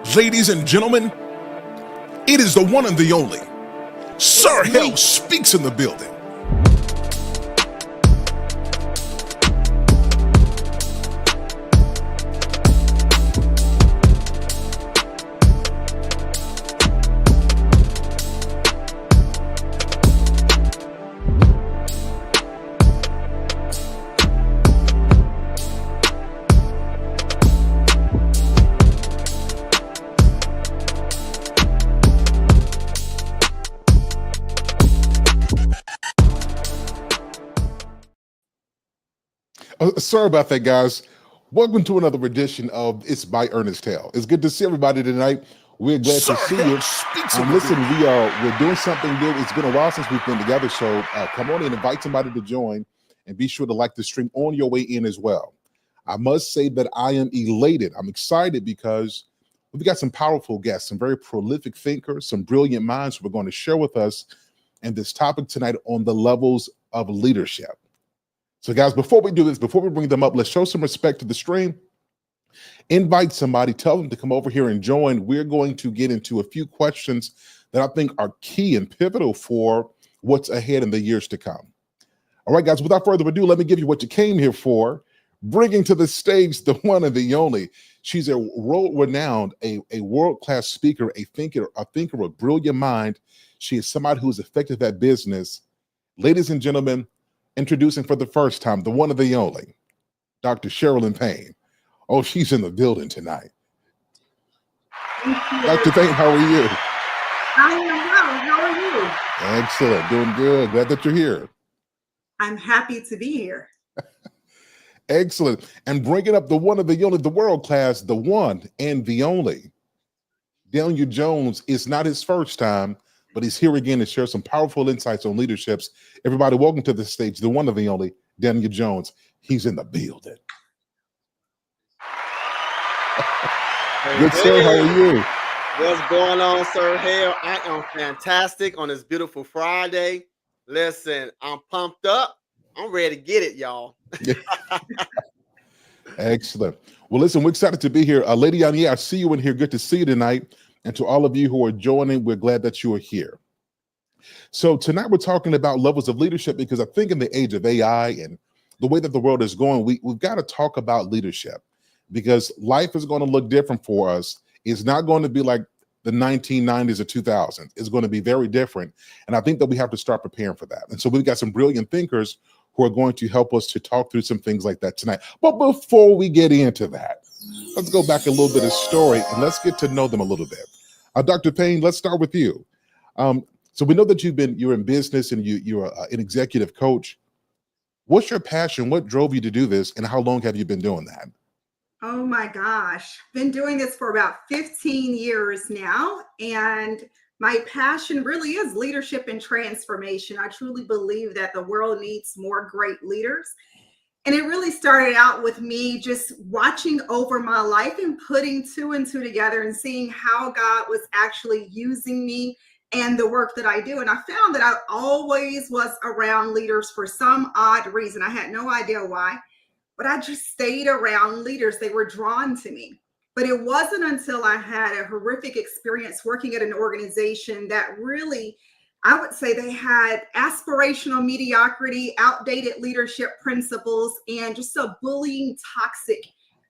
Ladies and gentlemen, it is the one and the only Sir Hell Speaks in the building. Sorry about that, guys. Welcome to another edition of It's by Ernest Hale. It's good to see everybody tonight. We're glad Sir to see Hell you. Speaks in the Listen, building. we're doing something new. It's been a while since we've been together, so come on and invite somebody to join, and be sure to like the stream on your way in as well. I must say that I am elated. I'm excited because we've got some powerful guests, some very prolific thinkers, some brilliant minds who are going to share with us in this topic tonight on the levels of leadership. So, guys, before we do this, before we bring them up, let's show some respect to the stream. Invite somebody, tell them to come over here and join. We're going to get into a few questions that I think are key and pivotal for what's ahead in the years to come. All right, guys, without further ado, let me give you what you came here for. Bringing to the stage the one and the only. She's a world-renowned, a world-class speaker, a thinker, a brilliant mind. She is somebody who is effective at business. Ladies and gentlemen, introducing for the first time, the one and the only, Dr. Sherilyn Payne. Oh, she's in the building tonight. Dr. Payne, how are you? I am well. How are you? Excellent. Doing good. Glad that you're here. I'm happy to be here. Excellent. And bringing up the one and the only, the world class, the one and the only. Daniel Jones is not his first time, but he's here again to share some powerful insights on leaderships. Everybody, welcome to the stage, the one and the only, Daniel Jones. He's in the building. Good, sir. How are you? What's going on, Sir Hale? I am fantastic on this beautiful Friday. Listen, I'm pumped up. I'm ready to get it, y'all. Excellent. Well, listen, we're excited to be here. Lady Anya, I see you in here. Good to see you tonight. And to all of you who are joining, we're glad that you are here. So tonight we're talking about levels of leadership because I think in the age of AI and the way that the world is going, we've got to talk about leadership because life is going to look different for us. It's not going to be like the 1990s or 2000s. It's going to be very different. And I think that we have to start preparing for that. And so we've got some brilliant thinkers who are going to help us to talk through some things like that tonight. But before we get into that, let's go back a little bit of story and let's get to know them a little bit. Dr. Payne, let's start with you. So we know that you're in business and you're an executive coach. What's your passion? What drove you to do this, and how long have you been doing that? Oh my gosh. Been doing this for about 15 years now. And my passion really is leadership and transformation. I truly believe that the world needs more great leaders. And it really started out with me just watching over my life and putting two and two together and seeing how God was actually using me and the work that I do. And I found that I always was around leaders for some odd reason. I had no idea why, but I just stayed around leaders. They were drawn to me. But it wasn't until I had a horrific experience working at an organization that really, I would say, they had aspirational mediocrity, outdated leadership principles, and just a bullying, toxic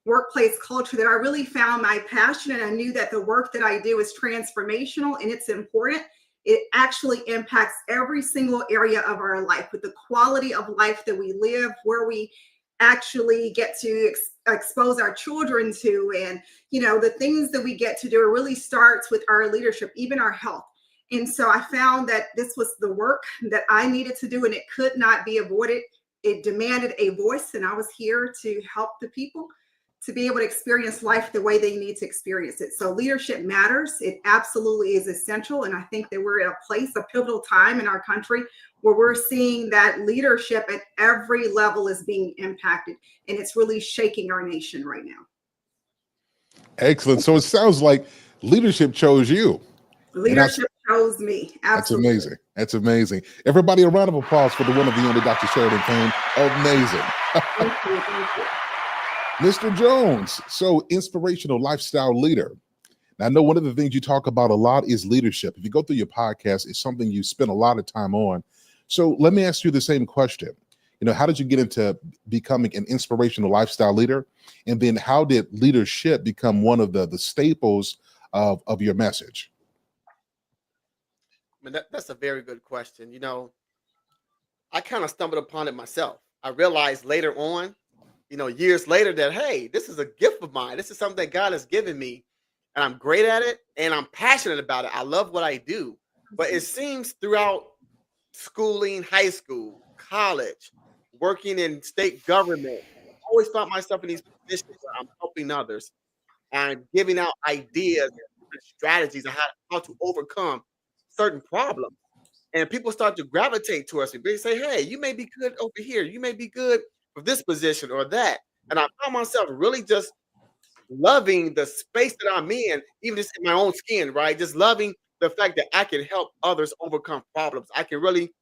workplace culture that I really found my passion. And I knew that the work that I do is transformational and it's important. It actually impacts every single area of our life with the quality of life that we live, where we actually get to expose our children to, and the things that we get to do. It really starts with our leadership, even our health. And so I found that this was the work that I needed to do, and it could not be avoided. It demanded a voice, and I was here to help the people to be able to experience life the way they need to experience it. So leadership matters. It absolutely is essential. And I think that we're at a place, a pivotal time in our country where we're seeing that leadership at every level is being impacted. And it's really shaking our nation right now. Excellent. So it sounds like leadership chose you. Leadership chose me. Absolutely. That's amazing. That's amazing. Everybody, a round of applause for the one of the only Dr. Sherilyn Payne. Amazing. Thank you. Thank you. Mr. Jones, so inspirational lifestyle leader. Now, I know one of the things you talk about a lot is leadership. If you go through your podcast, it's something you spend a lot of time on. So let me ask you the same question. How did you get into becoming an inspirational lifestyle leader? And then how did leadership become one of the staples of your message? I mean, that's a very good question. I kind of stumbled upon it myself. I realized later on, years later, that, hey, this is a gift of mine. This is something that God has given me, and I'm great at it, and I'm passionate about it. I love what I do. But it seems throughout schooling, high school, college, working in state government, I always found myself in these positions where I'm helping others. I'm giving out ideas and different strategies on how to overcome certain problems. And people start to gravitate towards me. They say, hey, you may be good over here. You may be good for this position or that. And I found myself really just loving the space that I'm in, even just in my own skin, right? Just loving the fact that I can help others overcome problems. I can really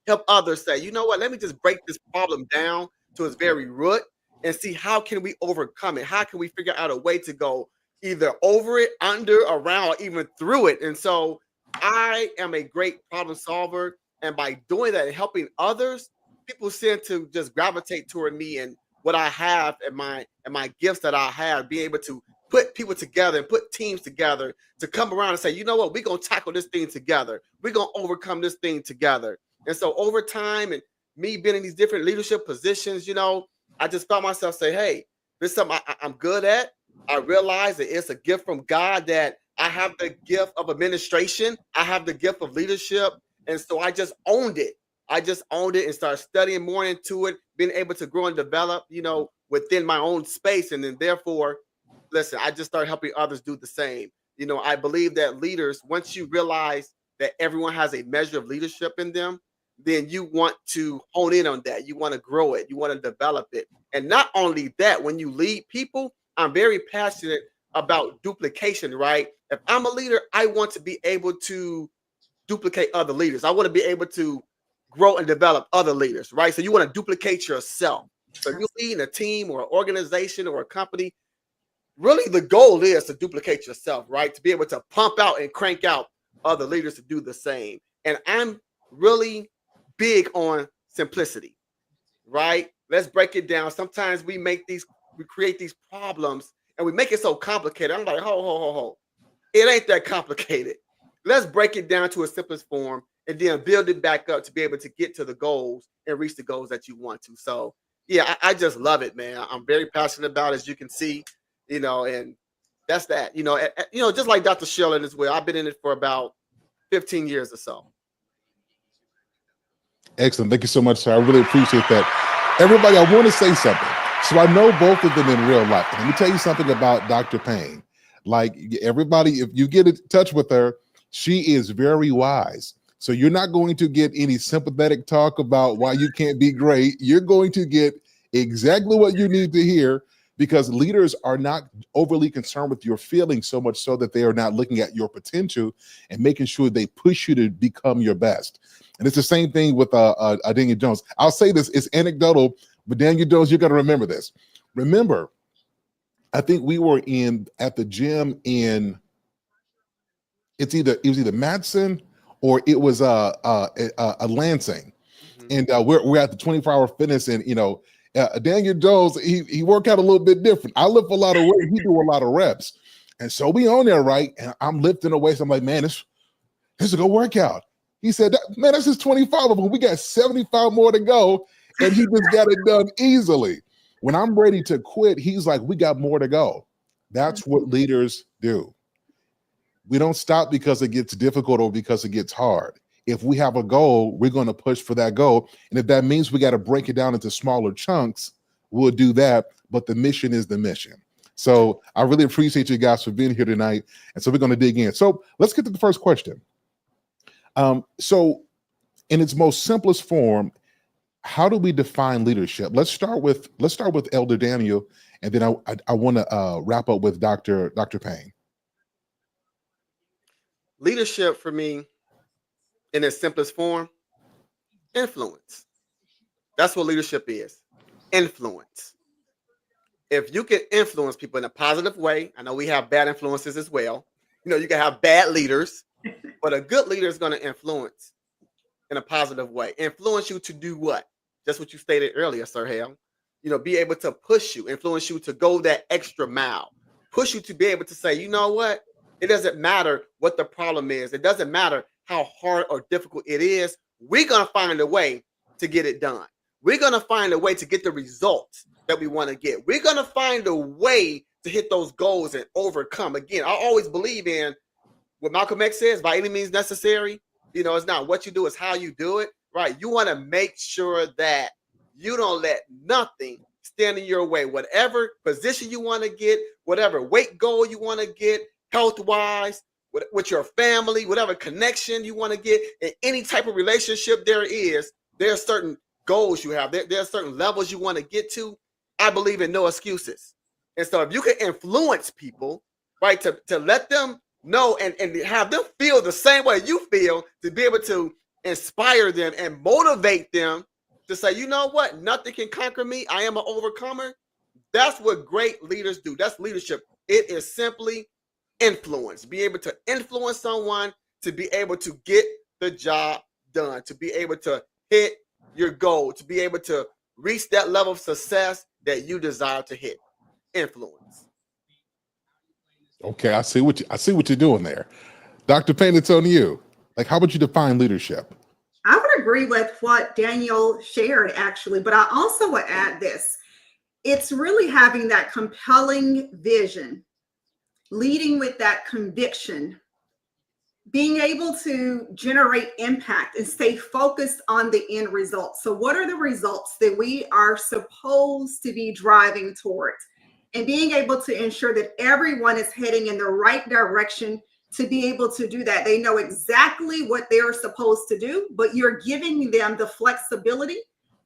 help others say, you know what, let me just break this problem down to its very root and see how can we overcome it? How can we figure out a way to go either over it, under, around, or even through it? And so I am a great problem solver. And by doing that and helping others, people tend to just gravitate toward me and what I have and my gifts that I have, being able to put people together and put teams together to come around and say, you know what, we're going to tackle this thing together. We're going to overcome this thing together. And so over time and me being in these different leadership positions, I just found myself say, hey, this is something I'm good at. I realize that it's a gift from God, that I have the gift of administration. I have the gift of leadership. And so I just owned it. And started studying more into it, being able to grow and develop, within my own space. And then therefore, listen, I just started helping others do the same. I believe that leaders, once you realize that everyone has a measure of leadership in them, then you want to hone in on that. You want to grow it. You want to develop it. And not only that, when you lead people, I'm very passionate about duplication, right? If I'm a leader, I want to be able to duplicate other leaders. I want to be able to grow and develop other leaders, right? So you want to duplicate yourself. So if you're leading a team or an organization or a company, really the goal is to duplicate yourself, right? To be able to pump out and crank out other leaders to do the same. And I'm really big on simplicity, right? Let's break it down. Sometimes we create these problems and we make it so complicated. I'm like, ho. It ain't that complicated. Let's break it down to its simplest form and then build it back up to be able to get to the goals and reach the goals that you want to. So yeah, I just love it, man. I'm very passionate about it, as you can see, and that's that, just like Dr. Shillen as well. I've been in it for about 15 years or so. Excellent. Thank you so much, sir. I really appreciate that. Everybody, I want to say something. So I know both of them in real life. Let me tell you something about Dr. Payne. Like, everybody, if you get in touch with her, she is very wise. So you're not going to get any sympathetic talk about why you can't be great. You're going to get exactly what you need to hear, because leaders are not overly concerned with your feelings so much so that they are not looking at your potential and making sure they push you to become your best. And it's the same thing with Daniel Jones. I'll say this, it's anecdotal, but Daniel Jones, you got to remember this. Remember, I think we were at the gym in, it was either Madison or it was a Lansing. Mm-hmm. And we're at the 24-hour fitness, and Daniel Jones, he worked out a little bit different. I lift a lot of weight, he do a lot of reps. And so we on there, right? And I'm lifting away. So I'm like, man, this is a good workout. He said, man, that's just 25 of them. We got 75 more to go. And he just got it done easily. When I'm ready to quit, he's like, we got more to go. That's what leaders do. We don't stop because it gets difficult or because it gets hard. If we have a goal, we're going to push for that goal. And if that means we got to break it down into smaller chunks, we'll do that. But the mission is the mission. So I really appreciate you guys for being here tonight. And so we're going to dig in. So let's get to the first question. So in its most simplest form, how do we define leadership? Let's start with Elder Daniel, and then I want to wrap up with Dr. Payne. Leadership for me, in its simplest form, influence. That's what leadership is. Influence. if you can influence people in a positive way, I know we have bad influences as well. You know, you can have bad leaders, but a good leader is going to influence in a positive way. Influence you to do what? Just what you stated earlier, Sir Hale. You know, be able to push you, influence you to go that extra mile, push you to be able to say, you know what? It doesn't matter what the problem is. It doesn't matter how hard or difficult it is. We're going to find a way to get it done. We're going to find a way to get the results that we want to get. We're going to find a way to hit those goals and overcome. Again, I always believe in what Malcolm X says, by any means necessary. You know, it's not what you do, it's how you do it, right? You want to make sure that you don't let nothing stand in your way. Whatever position you want to get, whatever weight goal you want to get, health-wise, with your family, whatever connection you want to get, in any type of relationship there are certain goals you have. There are certain levels you want to get to. I believe in no excuses. And so if you can influence people, right, to let them know and have them feel the same way you feel, to be able to inspire them and motivate them to say, you know what, nothing can conquer me. I am an overcomer. That's what great leaders do. That's leadership. It is simply influence. Be able to influence someone to be able to get the job done, to be able to hit your goal, to be able to reach that level of success that you desire to hit. Influence. Okay, I see what you're doing there. Dr. Payne, it's on you. Like, how would you define leadership? I would agree with what Daniel shared, actually, but I also would add this. It's really having that compelling vision, leading with that conviction, being able to generate impact and stay focused on the end result. So what are the results that we are supposed to be driving towards? And being able to ensure that everyone is heading in the right direction to be able to do that. They know exactly what they're supposed to do, but you're giving them the flexibility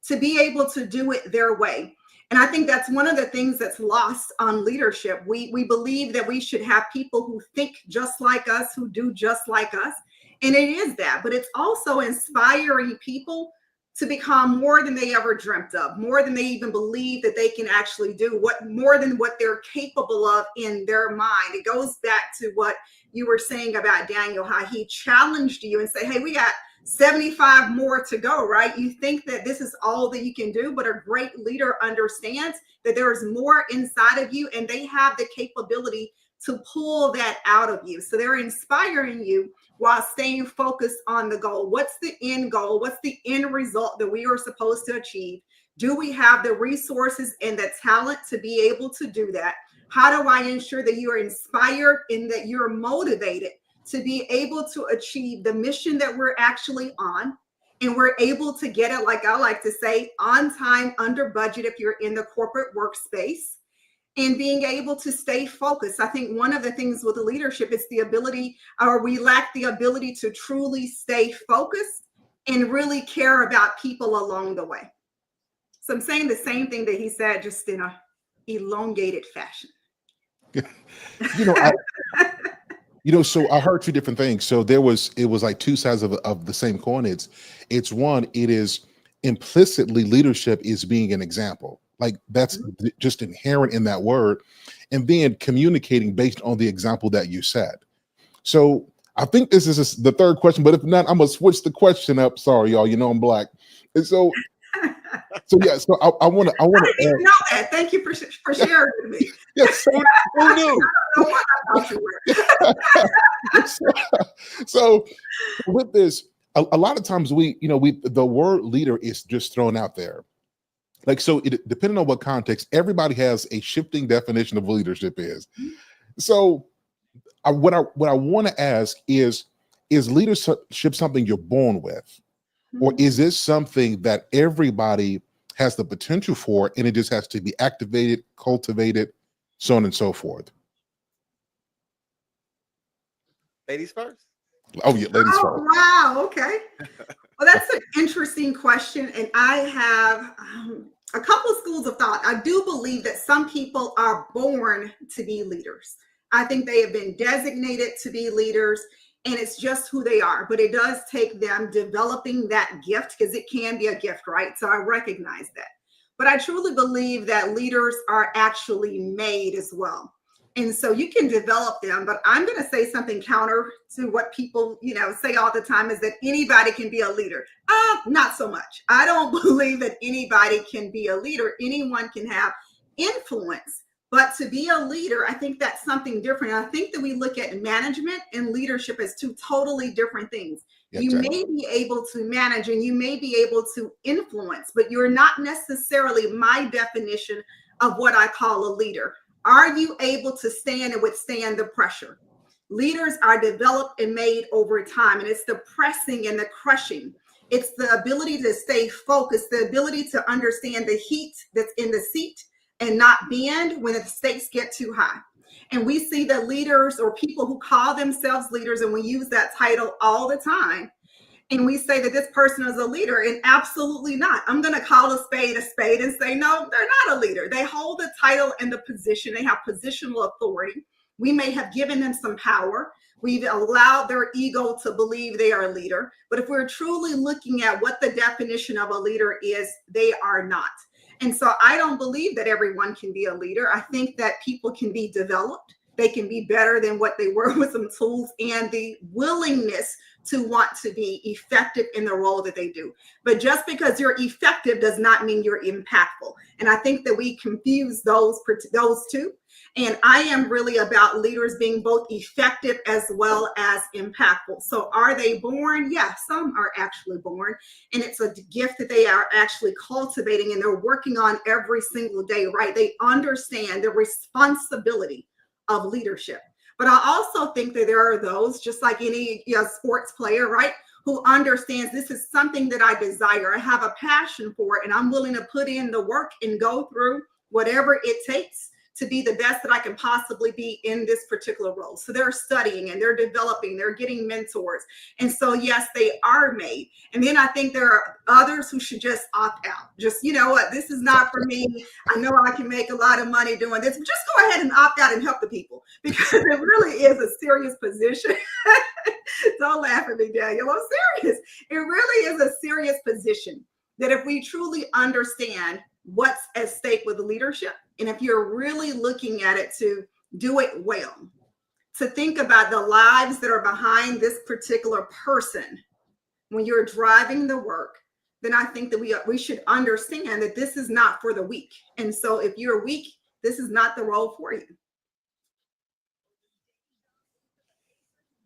to be able to do it their way. And I think that's one of the things that's lost on leadership. We believe that we should have people who think just like us, who do just like us. And it is that, but it's also inspiring people to become more than they ever dreamt of, more than they even believe that they can actually do, more than what they're capable of in their mind. It goes back to what you were saying about Daniel, how he challenged you and say, hey, we got 75 more to go, right? You think that this is all that you can do, but a great leader understands that there is more inside of you and they have the capability to pull that out of you. So they're inspiring you while staying focused on the goal. What's the end goal? What's the end result that we are supposed to achieve? Do we have the resources and the talent to be able to do that? How do I ensure that you are inspired and that you're motivated to be able to achieve the mission that we're actually on? And we're able to get it, like I like to say, on time, under budget if you're in the corporate workspace. And being able to stay focused. I think one of the things with the leadership is the ability, or we lack the ability to truly stay focused and really care about people along the way. So I'm saying the same thing that he said, just in a elongated fashion. So I heard two different things. So it was like two sides of the same coin. It's one, it is implicitly leadership is being an example. Like that's just inherent in that word, and then communicating based on the example that you set. So I think this is the third question, but if not, I'm gonna switch the question up. Sorry, y'all. You know I'm black, and so yeah. So I want to. I didn't even know that. Thank you for sharing with me. Yes. Who knew? So with this, a lot of times the word leader is just thrown out there. Like, so depending on what context, everybody has a shifting definition of leadership is. So what I want to ask is leadership something you're born with? Or is this something that everybody has the potential for and it just has to be activated, cultivated, so on and so forth? Ladies first. Oh yeah, ladies first. Wow, okay. Well, that's an interesting question. And I have a couple of schools of thought. I do believe that some people are born to be leaders. I think they have been designated to be leaders and it's just who they are. But it does take them developing that gift, because it can be a gift, right? So I recognize that. but I truly believe that leaders are actually made as well. And so you can develop them, but I'm going to say something counter to what people, say all the time, is that anybody can be a leader. Not so much. I don't believe that anybody can be a leader. Anyone can have influence, but to be a leader, I think that's something different. I think that we look at management and leadership as two totally different things. Yes, You sir. may be able to manage and you may be able to influence, but you're not necessarily my definition of what I call a leader. Are you able to stand and withstand the pressure? Leaders are developed and made over time, and it's the pressing and the crushing. It's the ability to stay focused, the ability to understand the heat that's in the seat and not bend when the stakes get too high. And we see that leaders or people who call themselves leaders, and we use that title all the time, and we say that this person is a leader, and absolutely not. I'm going to call a spade and say, no, they're not a leader. They hold the title and the position. They have positional authority. We may have given them some power. We've allowed their ego to believe they are a leader. But if we're truly looking at what the definition of a leader is, they are not. And so I don't believe that everyone can be a leader. I think that people can be developed. They can be better than what they were with some tools and the willingness to want to be effective in the role that they do. But just because you're effective does not mean you're impactful. And I think that we confuse those two. And I am really about leaders being both effective as well as impactful. So are they born? Yeah, some are actually born. And it's a gift that they are actually cultivating and they're working on every single day, right? They understand the responsibility of leadership. But I also think that there are those, just like any sports player, right, who understands this is something that I desire. I have a passion for it, and I'm willing to put in the work and go through whatever it takes to be the best that I can possibly be in this particular role. So they're studying and they're developing, they're getting mentors. And so, yes, they are made. And then I think there are others who should just opt out. Just, you know what, this is not for me. I know I can make a lot of money doing this. Just go ahead and opt out and help the people, because it really is a serious position. Don't laugh at me, Daniel. I'm serious. It really is a serious position that if we truly understand what's at stake with leadership, and if you're really looking at it to do it well, to think about the lives that are behind this particular person when you're driving the work, then I think that we should understand that this is not for the weak. And so if you're weak, this is not the role for you.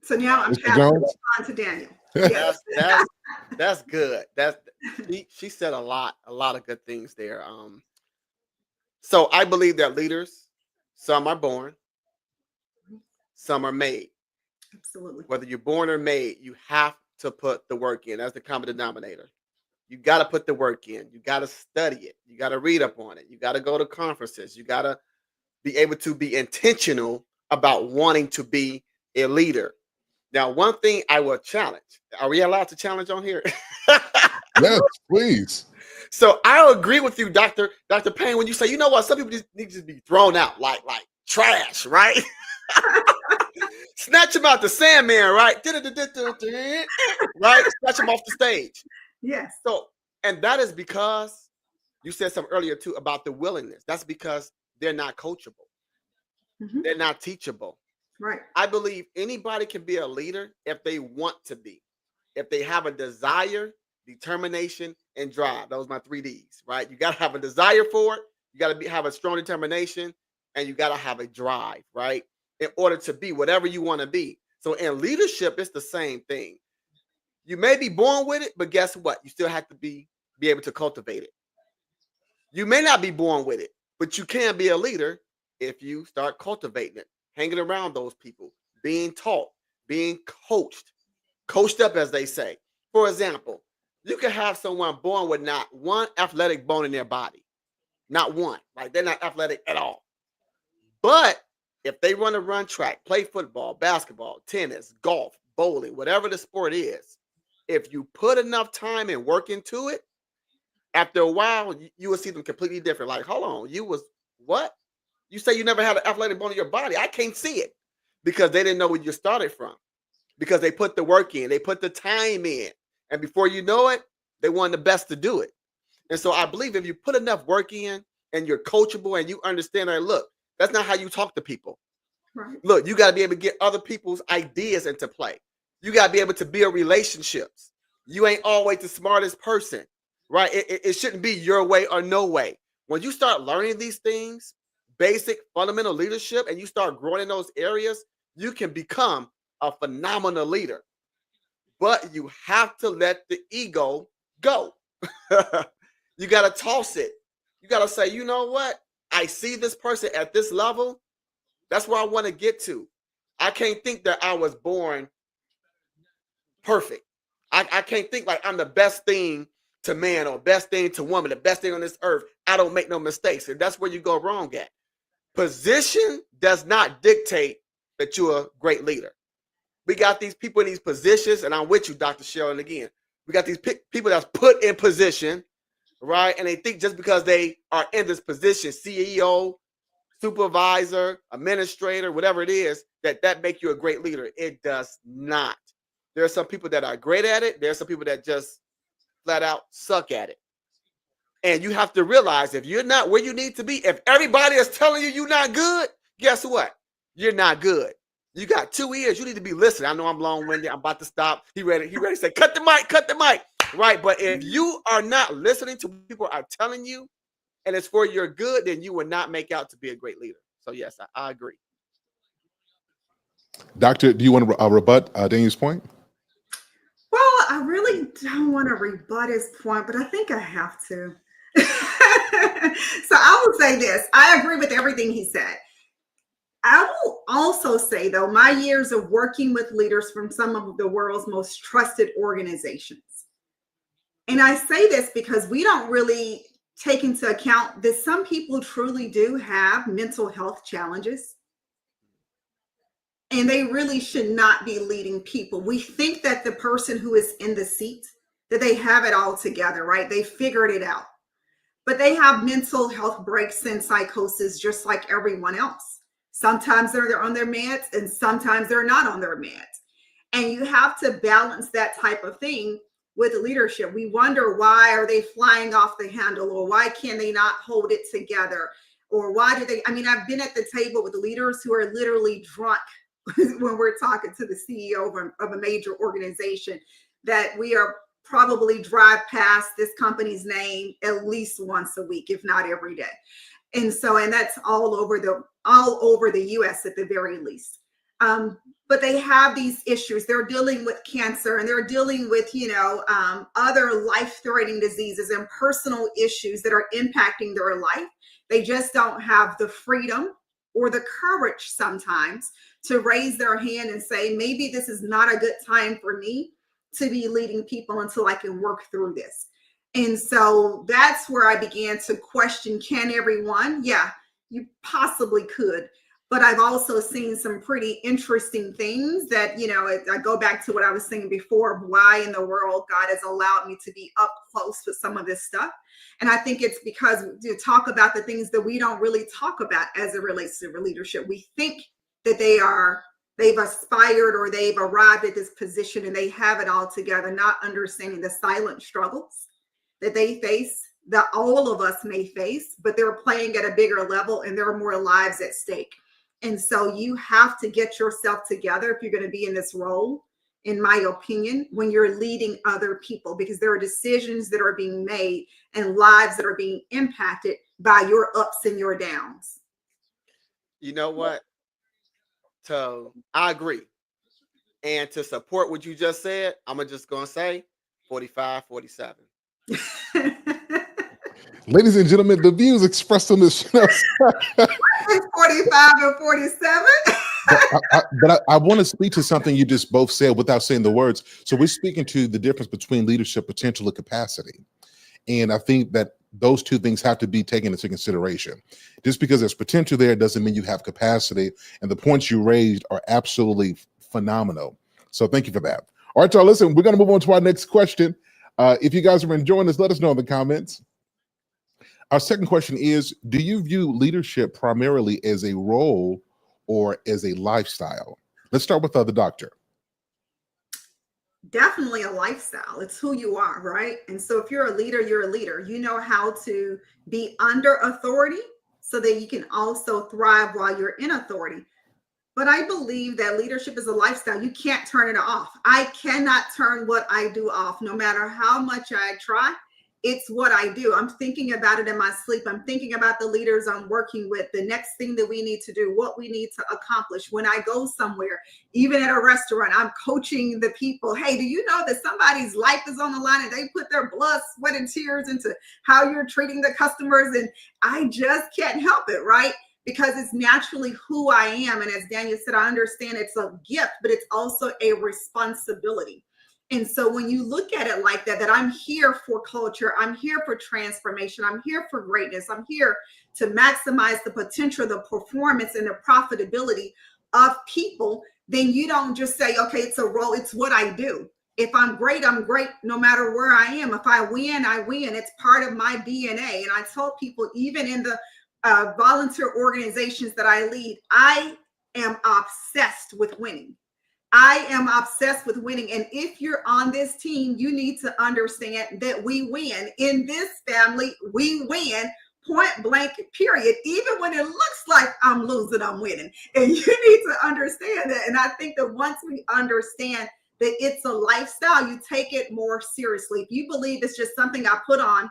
So now I'm Mr. Jones? on to Daniel. Yes. That's good. She said a lot of good things there. So I believe that leaders, some are born, some are made. Absolutely. Whether you're born or made, you have to put the work in. That's the common denominator. You got to put the work in. You got to study it. You got to read up on it. You got to go to conferences. You got to be able to be intentional about wanting to be a leader. Now, one thing I will challenge. Are we allowed to challenge on here? Yes, please. So I agree with you, Dr. Payne, when you say, you know what, some people just need to be thrown out like trash, right? Snatch them out the Sandman, right? Right? Snatch them off the stage. Yes. So, and that is because you said something earlier too about the willingness. That's because they're not coachable. Mhm. They're not teachable. Right. I believe anybody can be a leader if they want to be, if they have a desire, determination, and drive. Those are my 3 Ds, right? You got to have a desire for it. You got to have a strong determination, and you got to have a drive, right? In order to be whatever you want to be. So in leadership, it's the same thing. You may be born with it, but guess what? You still have to be able to cultivate it. You may not be born with it, but you can be a leader if you start cultivating it, hanging around those people, being taught, being coached up, as they say. For example, you can have someone born with not one athletic bone in their body, not one. Like they're not athletic at all. But if they want to run track, play football, basketball, tennis, golf, bowling, whatever the sport is, if you put enough time and work into it, after a while, you will see them completely different. Like, hold on, you was what? You say you never had an athletic bone in your body. I can't see it, because they didn't know where you started from, because they put the work in, they put the time in. And before you know it, they wanted the best to do it. And so I believe if you put enough work in and you're coachable and you understand that, look, that's not how you talk to people. Right. Look, you got to be able to get other people's ideas into play. You got to be able to build relationships. You ain't always the smartest person, right? It shouldn't be your way or no way. When you start learning these things, basic fundamental leadership, and you start growing in those areas, you can become a phenomenal leader. But you have to let the ego go. You got to toss it. You got to say, you know what? I see this person at this level. That's where I want to get to. I can't think that I was born perfect. I can't think like I'm the best thing to man or best thing to woman, the best thing on this earth. I don't make no mistakes. And that's where you go wrong at. Position does not dictate that you're a great leader. We got these people in these positions, and I'm with you, Dr. Sheldon, again. We got these people that's put in position, right? And they think just because they are in this position, CEO, supervisor, administrator, whatever it is, that make you a great leader. It does not. There are some people that are great at it. There are some people that just flat out suck at it. And you have to realize if you're not where you need to be, if everybody is telling you you're not good, guess what? You're not good. You got 2 ears. You need to be listening. I know I'm long-winded. I'm about to stop. He ready to say, cut the mic. Right. But if you are not listening to what people are telling you and it's for your good, then you will not make out to be a great leader. So yes, I agree. Doctor, do you want to rebut Daniel's point? Well, I really don't want to rebut his point, but I think I have to. So I will say this. I agree with everything he said. I will also say, though, my years of working with leaders from some of the world's most trusted organizations. And I say this because we don't really take into account that some people truly do have mental health challenges. And they really should not be leading people. We think that the person who is in the seat, that they have it all together, right? They figured it out. But they have mental health breaks and psychosis just like everyone else. Sometimes they're on their meds and sometimes they're not on their meds. And you have to balance that type of thing with leadership. We wonder, why are they flying off the handle, or why can they not hold it together? Or why do they, I've been at the table with leaders who are literally drunk when we're talking to the CEO of a major organization, that we are probably drive past this company's name at least once a week, if not every day. And that's all over the US at the very least. But they have these issues. They're dealing with cancer, and they're dealing with, other life-threatening diseases and personal issues that are impacting their life. They just don't have the freedom or the courage sometimes to raise their hand and say, maybe this is not a good time for me to be leading people until I can work through this. And so that's where I began to question, can everyone? Yeah, you possibly could. But I've also seen some pretty interesting things that, I go back to what I was saying before, of why in the world God has allowed me to be up close with some of this stuff. And I think it's because to talk about the things that we don't really talk about as it relates to leadership. We think that they've aspired or they've arrived at this position and they have it all together, not understanding the silent struggles that they face, that all of us may face, but they're playing at a bigger level and there are more lives at stake. And so you have to get yourself together if you're going to be in this role, in my opinion, when you're leading other people, because there are decisions that are being made and lives that are being impacted by your ups and your downs. You know what? I agree. And to support what you just said, I'm just going to say 45, 47. Ladies and gentlemen, the views expressed on this show. 45 and 47. But I want to speak to something you just both said without saying the words. So we're speaking to the difference between leadership potential and capacity. And I think that those two things have to be taken into consideration. Just because there's potential there doesn't mean you have capacity. And the points you raised are absolutely phenomenal. So thank you for that. All right, y'all, listen, we're going to move on to our next question. If you guys are enjoying this, let us know in the comments. Our second question is, do you view leadership primarily as a role or as a lifestyle? Let's start with the doctor. definitely a lifestyle. It's who you are, right? And so if you're a leader, you're a leader. You know how to be under authority so that you can also thrive while you're in authority. But I believe that leadership is a lifestyle. You can't turn it off. I cannot turn what I do off, no matter how much I try. It's what I do. I'm thinking about it in my sleep. I'm thinking about the leaders I'm working with, the next thing that we need to do, what we need to accomplish. When I go somewhere, even at a restaurant, I'm coaching the people. Hey, do you know that somebody's life is on the line and they put their blood, sweat, and tears into how you're treating the customers? And I just can't help it, right? Because it's naturally who I am. And as Daniel said, I understand it's a gift, but it's also a responsibility. And so when you look at it like that, that I'm here for culture, I'm here for transformation, I'm here for greatness, I'm here to maximize the potential, the performance, and the profitability of people, then you don't just say, okay, it's a role, it's what I do. If I'm great no matter where I am. If I win, I win. It's part of my DNA. And I tell people, even in the volunteer organizations that I lead, I am obsessed with winning. I am obsessed with winning. And if you're on this team, you need to understand that we win. In this family, we win, point blank, period. Even when it looks like I'm losing, I'm winning. And you need to understand that. And I think that once we understand that it's a lifestyle, you take it more seriously. If you believe it's just something I put on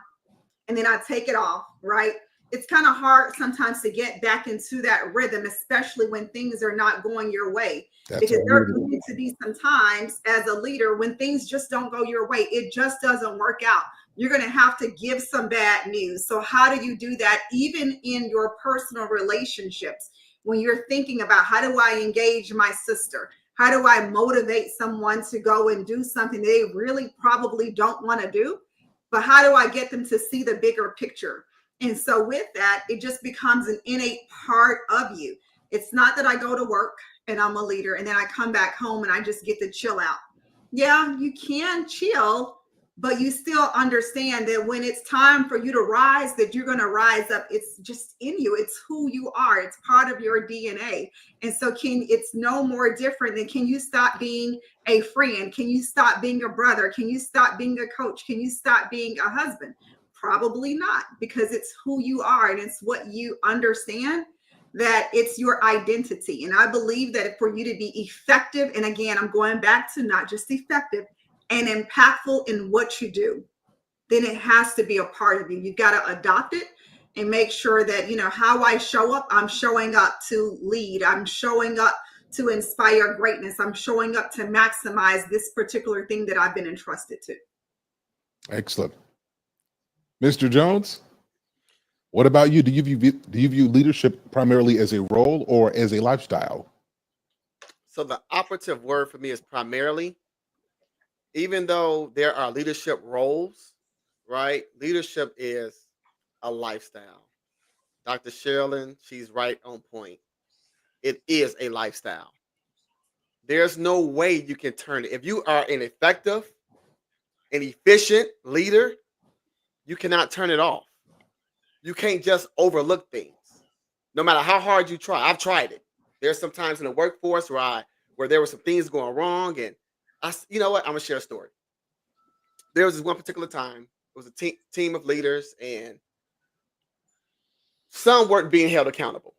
and then I take it off, right? It's kind of hard sometimes to get back into that rhythm, especially when things are not going your way. Because there are going to be some times as a leader when things just don't go your way. It just doesn't work out. You're going to have to give some bad news. So how do you do that even in your personal relationships? When you're thinking about, how do I engage my sister? How do I motivate someone to go and do something they really probably don't want to do? But how do I get them to see the bigger picture? And so with that, it just becomes an innate part of you. It's not that I go to work and I'm a leader and then I come back home and I just get to chill out. Yeah, you can chill, but you still understand that when it's time for you to rise, that you're going to rise up. It's just in you. It's who you are. It's part of your DNA. And so it's no more different than, can you stop being a friend? Can you stop being a brother? Can you stop being a coach? Can you stop being a husband? Probably not, because it's who you are and it's what you understand, that it's your identity. And I believe that for you to be effective, and again, I'm going back to not just effective and impactful in what you do, then it has to be a part of you. You got to adopt it and make sure that, how I show up, I'm showing up to lead. I'm showing up to inspire greatness. I'm showing up to maximize this particular thing that I've been entrusted to. Excellent. Mr. Jones, what about you? Do you view leadership primarily as a role or as a lifestyle? So the operative word for me is primarily. Even though there are leadership roles, right? Leadership is a lifestyle. Dr. Sherilyn, she's right on point. It is a lifestyle. There's no way you can turn it. If you are an effective and efficient leader, you cannot turn it off. You can't just overlook things, no matter how hard you try. I've tried it. There's some times in the workforce where there were some things going wrong, and you know what? I'm gonna share a story. There was this one particular time. It was a team of leaders, and some weren't being held accountable.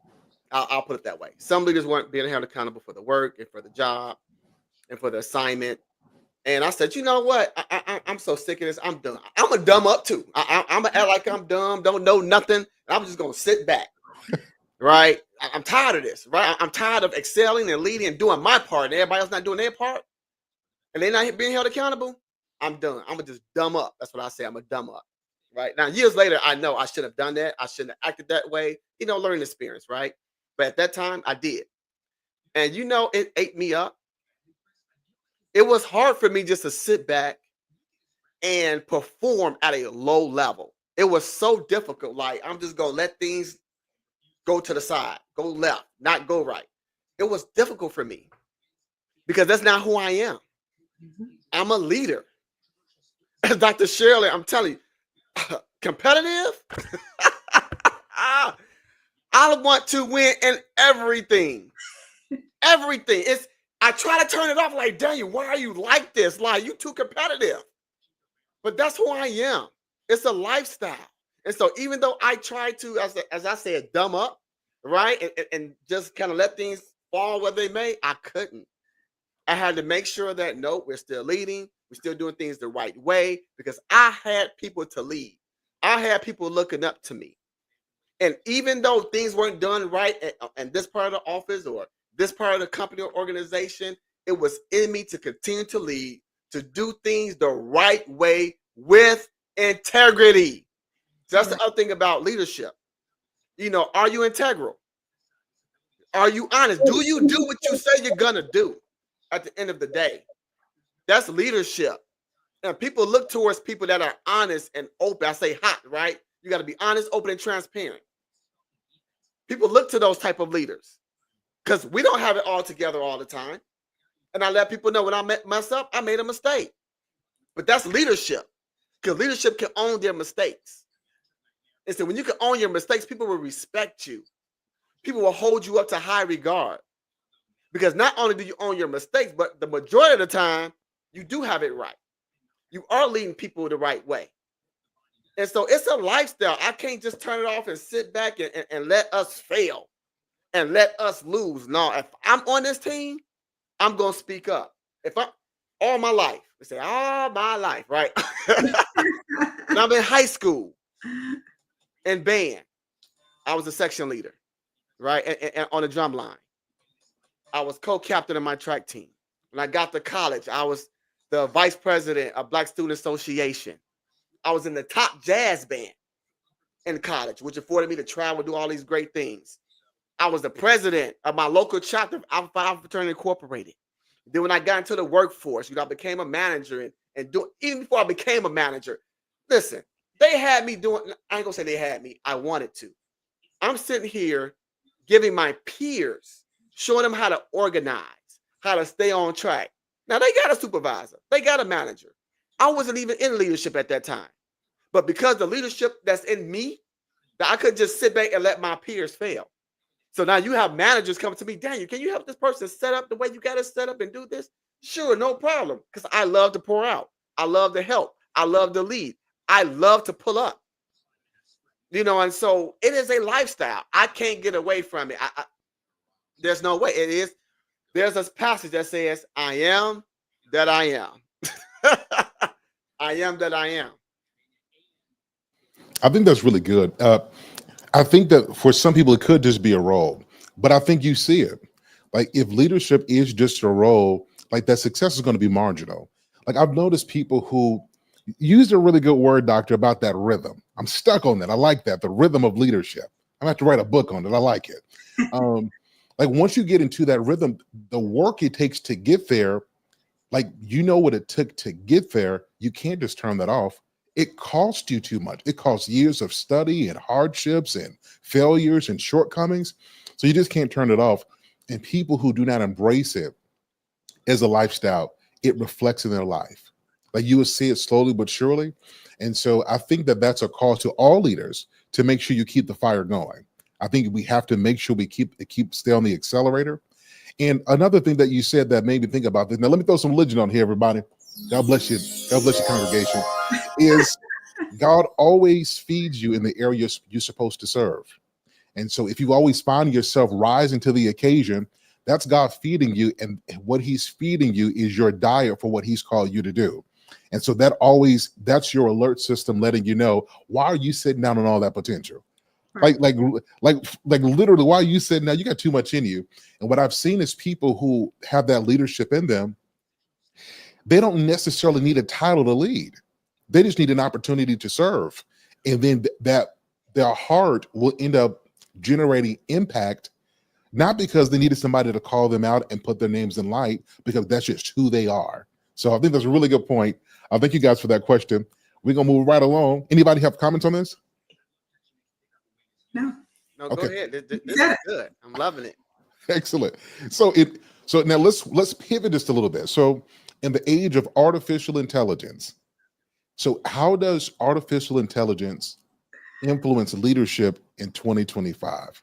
I'll put it that way. Some leaders weren't being held accountable for the work and for the job and for the assignment. And I said, you know what? I'm so sick of this. I'm done. I'm a dumb up too. I'm gonna act like I'm dumb, don't know nothing. And I'm just gonna sit back, right? I'm tired of this, right? I'm tired of excelling and leading and doing my part, and everybody else not doing their part, and they're not being held accountable. I'm done. I'm gonna just dumb up. That's what I say. I'm a dumb up, right? Now, years later, I know I should have done that. I shouldn't have acted that way. Learning experience, right? But at that time, I did, and it ate me up. It was hard for me just to sit back and perform at a low level. It was so difficult. Like, I'm just going to let things go to the side, go left, not go right. It was difficult for me because that's not who I am. I'm a leader. As Dr. Sherilyn, I'm telling you, competitive. I want to win in everything. Everything. I try to turn it off like, Daniel, why are you like this? Like, you too competitive. But that's who I am. It's a lifestyle. And so even though I try to, as I said, dumb up, right? And just kind of let things fall where they may, I couldn't. I had to make sure that, no, we're still leading. We're still doing things the right way because I had people to lead. I had people looking up to me. And even though things weren't done right in this part of the office or this part of the company or organization, it was in me to continue to lead, to do things the right way with integrity. So that's the other thing about leadership. You know, are you integral? Are you honest? Do you do what you say you're gonna do at the end of the day? That's leadership. And people look towards people that are honest and open. I say hot, right? You got to be honest, open, and transparent. People look to those type of leaders because we don't have it all together all the time. And I let people know when I mess up, I made a mistake. But that's leadership because leadership can own their mistakes. And so when you can own your mistakes, people will respect you. People will hold you up to high regard because not only do you own your mistakes, but the majority of the time, you do have it right. You are leading people the right way. And so it's a lifestyle. I can't just turn it off and sit back and let us fail and let us lose. No, if I'm on this team, I'm going to speak up. If I'm all my life, they say all my life, right? And I'm in high school in band. I was a section leader, right? And on the drum line. I was co-captain of my track team. When I got to college, I was the vice president of Black Student Association. I was in the top jazz band in college, which afforded me to travel, do all these great things. I was the president of my local chapter of Alpha Phi Fraternity Incorporated. Then when I got into the workforce, I became a manager even before I became a manager, listen, they had me doing, I ain't gonna say they had me, I wanted to. I'm sitting here giving my peers, showing them how to organize, how to stay on track. Now they got a supervisor, they got a manager. I wasn't even in leadership at that time. But because the leadership that's in me, that I couldn't just sit back and let my peers fail. So now you have managers coming to me, Daniel, can you help this person set up the way you got to set up and do this? Sure, no problem. Because I love to pour out. I love to help. I love to lead. I love to pull up. You know, and so it is a lifestyle. I can't get away from it. There's no way. It is. There's a passage that says, I am that I am. I am that I am. I think that's really good. I think that for some people, it could just be a role, but I think you see it. Like if leadership is just a role, like that success is going to be marginal. Like I've noticed people who used a really good word, doctor, about that rhythm. I'm stuck on that. I like that. The rhythm of leadership. I'm gonna have to write a book on it. I like it. Like once you get into that rhythm, the work it takes to get there, like you know what it took to get there, you can't just turn that off. It costs you too much. It costs years of study and hardships and failures and shortcomings. So you just can't turn it off. And people who do not embrace it as a lifestyle, it reflects in their life. Like you will see it slowly but surely. And so I think that that's a call to all leaders to make sure you keep the fire going. I think we have to make sure we stay on the accelerator. And another thing that you said that made me think about this. Now let me throw some religion on here, everybody. God bless you. God bless your congregation. Is God always feeds you in the area you're supposed to serve. And so if you always find yourself rising to the occasion, that's God feeding you. And what he's feeding you is your diet for what he's called you to do. And so that's your alert system letting you know, why are you sitting down on all that potential? Like literally, why are you sitting down? You got too much in you. And what I've seen is people who have that leadership in them, they don't necessarily need a title to lead. They just need an opportunity to serve. And then that their heart will end up generating impact, not because they needed somebody to call them out and put their names in light, because that's just who they are. So I think that's a really good point. Thank you guys for that question. We're going to move right along. Anybody have comments on this? No, No, Okay. go ahead. This is good. I'm loving it. Excellent. So now let's pivot just a little bit. So in the age of artificial intelligence, so how does artificial intelligence influence leadership in 2025?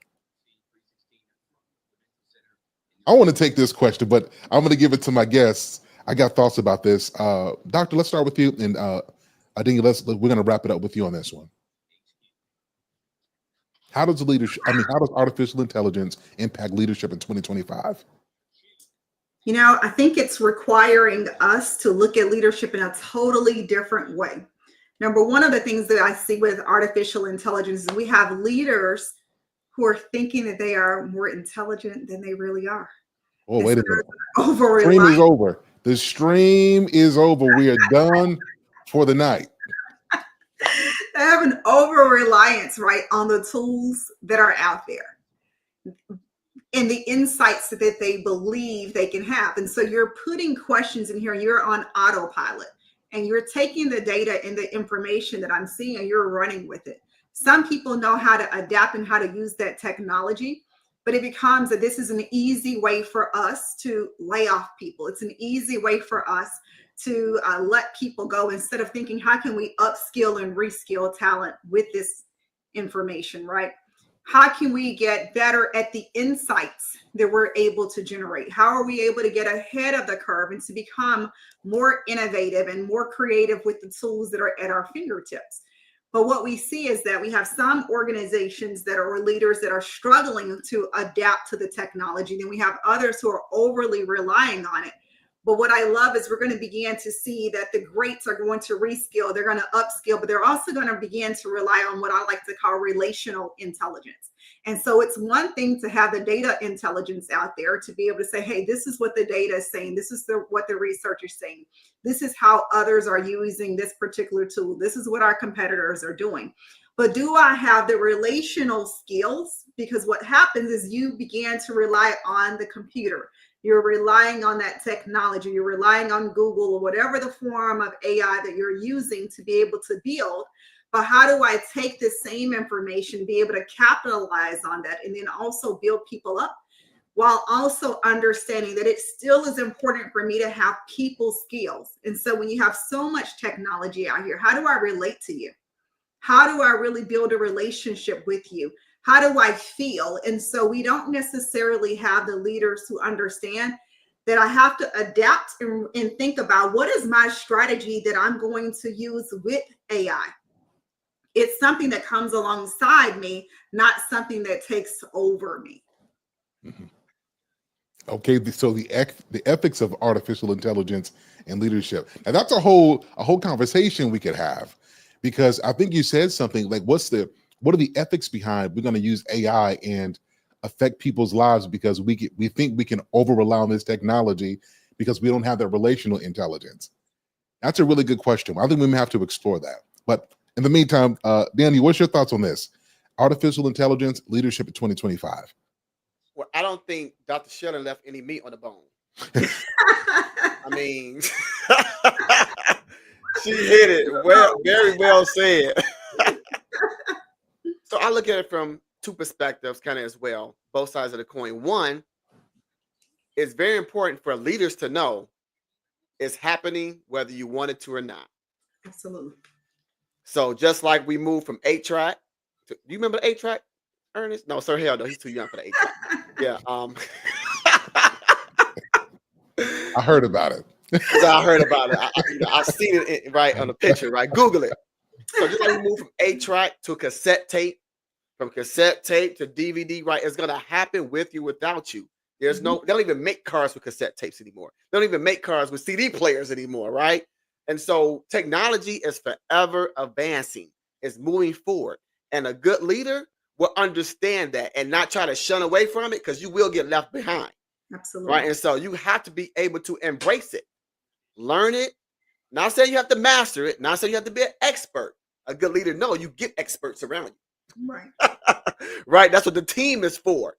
I want to take this question, but I'm going to give it to my guests. I got thoughts about this. Doctor, let's start with you, and I think we're going to wrap it up with you on this one. How does how does artificial intelligence impact leadership in 2025? I think it's requiring us to look at leadership in a totally different way. Number one of the things that I see with artificial intelligence is we have leaders who are thinking that they are more intelligent than they really are. Oh, wait a minute. Over-reliant. Stream is over. The stream is over. We are done for the night. They have an over-reliance, right, on the tools that are out there and the insights that they believe they can have. And so you're putting questions in here and you're on autopilot and you're taking the data and the information that I'm seeing and you're running with it. Some people know how to adapt and how to use that technology, but it becomes that this is an easy way for us to lay off people. It's an easy way for us to let people go instead of thinking, how can we upskill and reskill talent with this information, right? How can we get better at the insights that we're able to generate? How are we able to get ahead of the curve and to become more innovative and more creative with the tools that are at our fingertips? But what we see is that we have some organizations that are leaders that are struggling to adapt to the technology. Then we have others who are overly relying on it. But what I love is we're going to begin to see that the greats are going to reskill, they're going to upskill, but they're also going to begin to rely on what I like to call relational intelligence. And so it's one thing to have the data intelligence out there to be able to say, hey, this is what the data is saying. This is what the research is saying. This is how others are using this particular tool. This is what our competitors are doing. But do I have the relational skills? Because what happens is you begin to rely on the computer. You're relying on that technology. You're relying on Google or whatever the form of AI that you're using to be able to build. But how do I take this same information, be able to capitalize on that, and then also build people up while also understanding that it still is important for me to have people skills. And so when you have so much technology out here, how do I relate to you? How do I really build a relationship with you? How do I feel? And so we don't necessarily have the leaders who understand that I have to adapt and think about what is my strategy that I'm going to use with AI. It's something that comes alongside me, not something that takes over me. Mm-hmm. Okay, so the ethics of artificial intelligence and leadership. Now that's a whole conversation we could have, because I think you said something like, what are the ethics behind we're going to use AI and affect people's lives because we think we can over rely on this technology because we don't have that relational intelligence? That's a really good question. I think we may have to explore that. But in the meantime, Danny, what's your thoughts on this? Artificial intelligence, leadership in 2025. Well, I don't think Dr. Sheldon left any meat on the bone. I mean, she hit it well, very well said. So I look at it from two perspectives kind of as well, both sides of the coin. One, it's very important for leaders to know it's happening whether you want it to or not. Absolutely. So just like we moved from 8-track, do you remember the 8-track, Ernest? No, sir, hell no, he's too young for the 8-track. Yeah. I heard about it. I heard about it. I've seen it right on the picture, right? Google it. So just like we moved from 8-track to cassette tape, from cassette tape to DVD, right? It's gonna happen with you, without you. There's no, they don't even make cars with cassette tapes anymore. They don't even make cars with CD players anymore, right? And so technology is forever advancing. It's moving forward. And a good leader will understand that and not try to shun away from it, because you will get left behind. Absolutely. Right. And so you have to be able to embrace it, learn it. Not saying you have to master it, not saying you have to be an expert. A good leader, no, you get experts around you. Right. Right. That's what the team is for.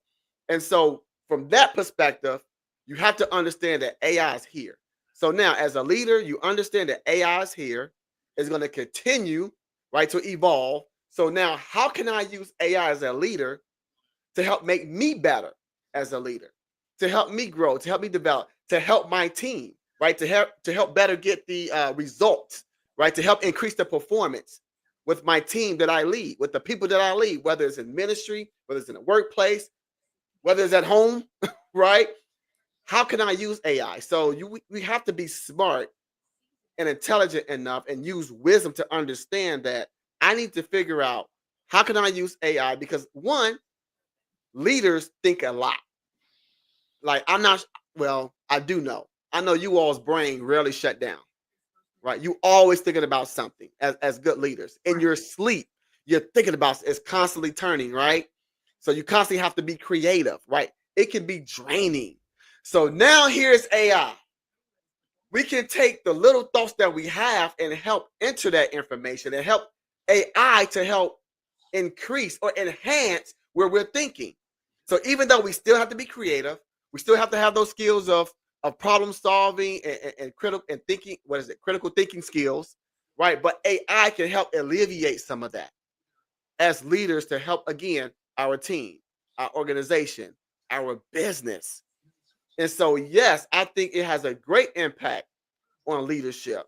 And so from that perspective, you have to understand that AI is here. So now as a leader, you understand that AI is here, is going to continue, right, to evolve. So now how can I use AI as a leader to help make me better as a leader, to help me grow, to help me develop, to help my team, right, to help better get the results, right, to help increase the performance with my team that I lead, with the people that I lead, whether it's in ministry, whether it's in the workplace, whether it's at home, right? how can I use AI? So we have to be smart and intelligent enough and use wisdom to understand that I need to figure out how can I use AI, because one, leaders think a lot. Like I'm not, well, I do know. I know you all's brain rarely shut down, right? You always thinking about something as good leaders. In your sleep, you're thinking about it's constantly turning, right? So you constantly have to be creative, right? It can be draining. So now here's AI. We can take the little thoughts that we have and help enter that information and help AI to help increase or enhance where we're thinking. So even though we still have to be creative, we still have to have those skills of problem solving and critical and thinking. What is it? Critical thinking skills, right? But AI can help alleviate some of that as leaders to help again our team, our organization, our business. And so, yes, I think it has a great impact on leadership.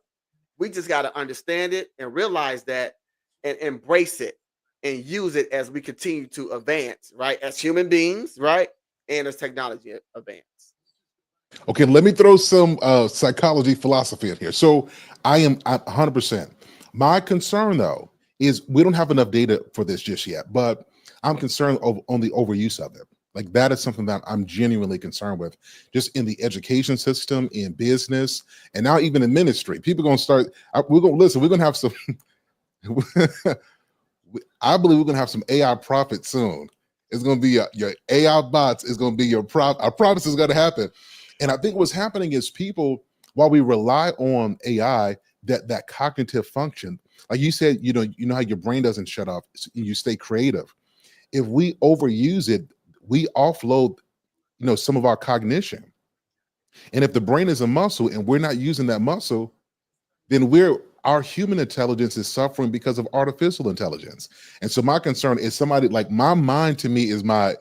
We just got to understand it and realize that and embrace it and use it as we continue to advance, right? As human beings, right? And as technology advance. Okay, let me throw some psychology philosophy in here. So I'm 100%. My concern, though, is we don't have enough data for this just yet, but I'm concerned on the overuse of it. Like that is something that I'm genuinely concerned with, just in the education system, in business, and now even in ministry. People are going to start. We're going to listen. We're going to have some. I believe we're going to have some AI prophets soon. It's going to be your AI bots. It's going to be your prop. Our prophets is going to happen. And I think what's happening is people, while we rely on AI, that cognitive function, like you said, you know how your brain doesn't shut off, you stay creative. If we overuse it, we offload, some of our cognition. And if the brain is a muscle and we're not using that muscle, then our human intelligence is suffering because of artificial intelligence. And so my concern is somebody like my mind to me is my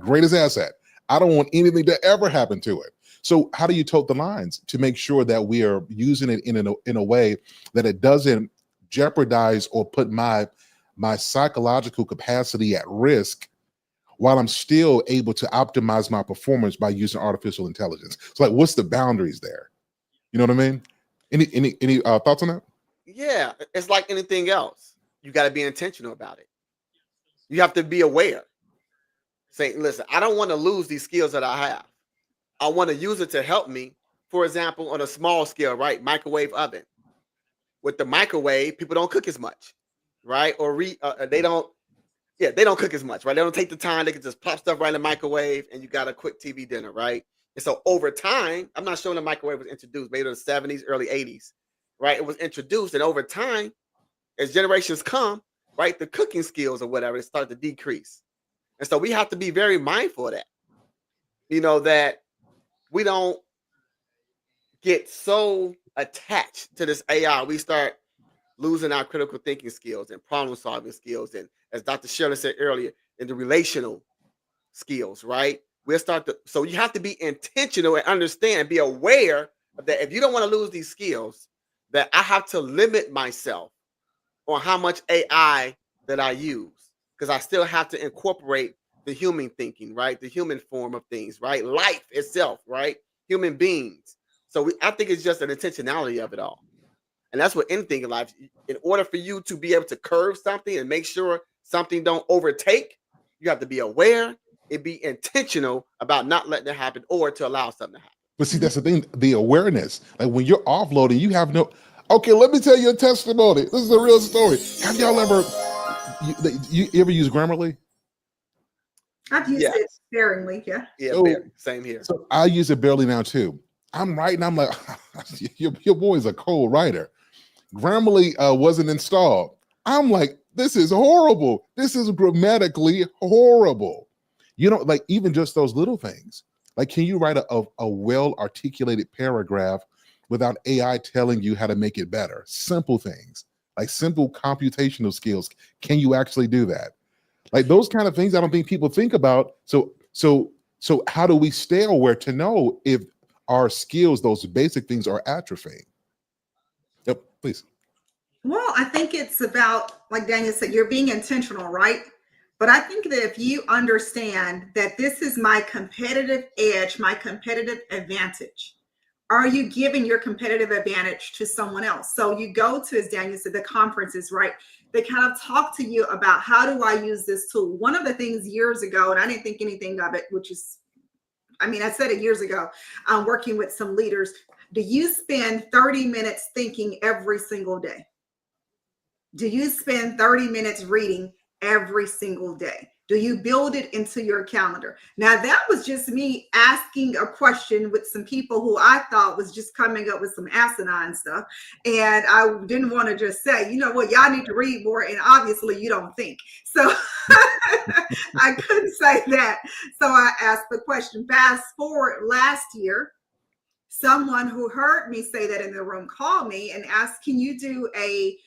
greatest asset. I don't want anything to ever happen to it. So how do you tote the lines to make sure that we are using it in a way that it doesn't jeopardize or put my psychological capacity at risk, while I'm still able to optimize my performance by using artificial intelligence? So like, what's the boundaries there? You know what I mean? Any thoughts on that? Yeah, it's like anything else. You got to be intentional about it. You have to be aware. Saying, listen, I don't want to lose these skills that I have. I want to use it to help me. For example, on a small scale, right? Microwave oven. With the microwave, people don't cook as much, right? Or they don't cook as much, right? They don't take the time. They can just pop stuff right in the microwave and you got a quick TV dinner, right? And so over time, I'm not sure when the microwave was introduced, maybe in the 70s, early 80s, right? It was introduced, and over time, as generations come, right, the cooking skills or whatever, they start to decrease. And so we have to be very mindful of that, that we don't get so attached to this AI. We start losing our critical thinking skills and problem solving skills. And as Dr. Shirley said earlier, in the relational skills, right? So you have to be intentional and understand, be aware of that. If you don't want to lose these skills, that I have to limit myself on how much AI that I use, because I still have to incorporate the human thinking, right? The human form of things, right? Life itself, right? Human beings. So I think it's just an intentionality of it all. And that's what anything in life, in order for you to be able to curve something and make sure something don't overtake, you have to be aware and be intentional about not letting it happen or to allow something to happen. But see, that's the thing, the awareness. Like when you're offloading, you have no, okay, let me tell you a testimony. This is a real story. Have y'all ever, you ever use Grammarly? I've used it sparingly, yeah. Yeah, So- same here. So I use it barely now too. I'm writing, I'm like, your boy's a cold writer. Grammarly wasn't installed. I'm like, this is horrible. This is grammatically horrible. Like even just those little things. Like, can you write a well-articulated paragraph without AI telling you how to make it better? Simple things, like simple computational skills. Can you actually do that? Like those kind of things I don't think people think about. So how do we stay aware to know if our skills, those basic things, are atrophying? Yep, please. Well, I think it's about, like Daniel said, you're being intentional, right? But I think that if you understand that this is my competitive edge, my competitive advantage, are you giving your competitive advantage to someone else? So you go to, as Daniel said, the conferences, right? They kind of talk to you about, how do I use this tool? One of the things years ago, and I didn't think anything of it, which is, I mean, I said it years ago, working with some leaders. Do you spend 30 minutes thinking every single day? Do you spend 30 minutes reading every single day? Do you build it into your calendar? Now, that was just me asking a question with some people who I thought was just coming up with some asinine stuff. And I didn't want to just say, you know what, y'all need to read more. And obviously you don't think. So I couldn't say that. So I asked the question. Fast forward last year, someone who heard me say that in the room called me and asked, can you do a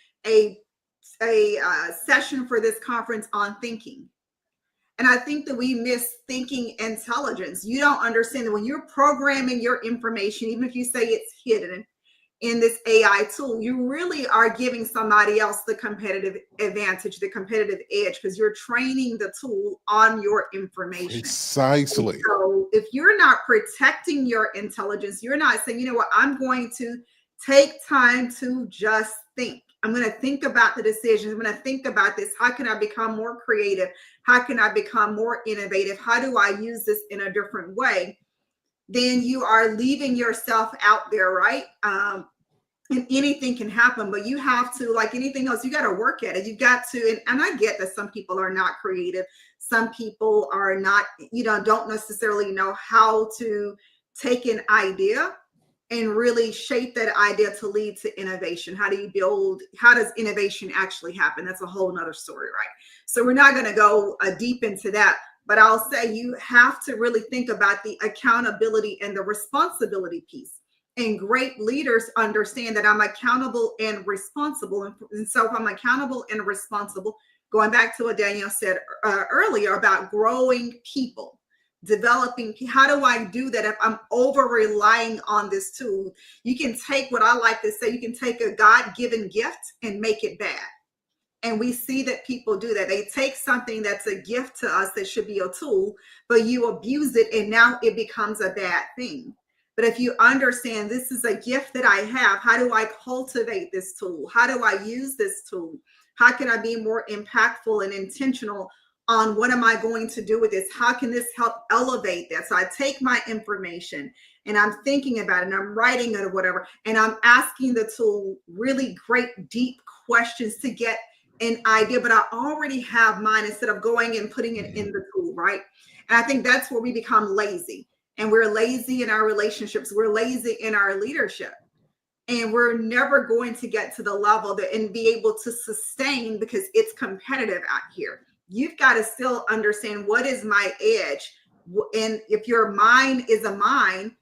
session for this conference on thinking? And I think that we miss thinking intelligence. You don't understand that when you're programming your information, even if you say it's hidden in this AI tool, you really are giving somebody else the competitive advantage, the competitive edge, because you're training the tool on your information. Precisely. And so if you're not protecting your intelligence, you're not saying, you know what, I'm going to take time to just think. I'm going to think about the decisions. I'm going to think about this. How can I become more creative? How can I become more innovative? How do I use this in a different way? Then you are leaving yourself out there, right? And anything can happen, but you have to, like anything else, you got to work at it. You got to, and I get that some people are not creative. Some people are not, don't necessarily know how to take an idea and really shape that idea to lead to innovation. How does innovation actually happen? That's a whole nother story, right? So we're not going to go deep into that, but I'll say you have to really think about the accountability and the responsibility piece. And great leaders understand that I'm accountable and responsible. And so if I'm accountable and responsible, going back to what Daniel said earlier about growing people, developing, how do I do that if I'm over relying on this tool? You can take, what I like to say, you can take a God-given gift and make it bad. And we see that people do that. They take something that's a gift to us that should be a tool, but you abuse it and now it becomes a bad thing. But if you understand this is a gift that I have, how do I cultivate this tool? How do I use this tool? How can I be more impactful and intentional on what am I going to do with this? How can this help elevate that? So I take my information and I'm thinking about it and I'm writing it or whatever, and I'm asking the tool really great, deep questions to get an idea, but I already have mine instead of going and putting it in the tool, right? And I think that's where we become lazy. And we're lazy in our relationships. We're lazy in our leadership. And we're never going to get to the level that and be able to sustain because it's competitive out here. You've got to still understand what is my edge. And if your mine is a mine,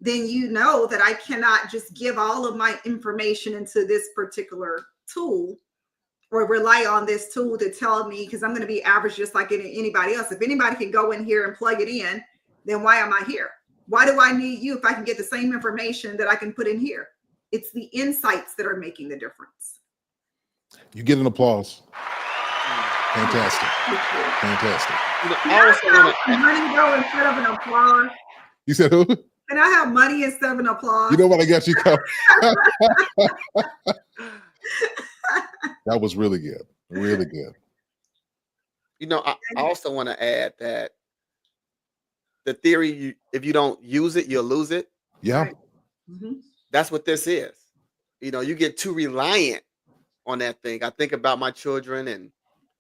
then you know that I cannot just give all of my information into this particular tool or rely on this tool to tell me, because I'm going to be average just like anybody else. If anybody can go in here and plug it in, then why am I here? Why do I need you if I can get the same information that I can put in here? It's the insights that are making the difference. You get an applause. Fantastic. Fantastic. Can I have money though instead of an applause? You said who? Can I have money instead of an applause? You know what? I got you covered. That was really good. Really good. I also want to add that the theory, if you don't use it, you'll lose it. Yeah. Right. Mm-hmm. That's what this is. You get too reliant on that thing. I think about my children and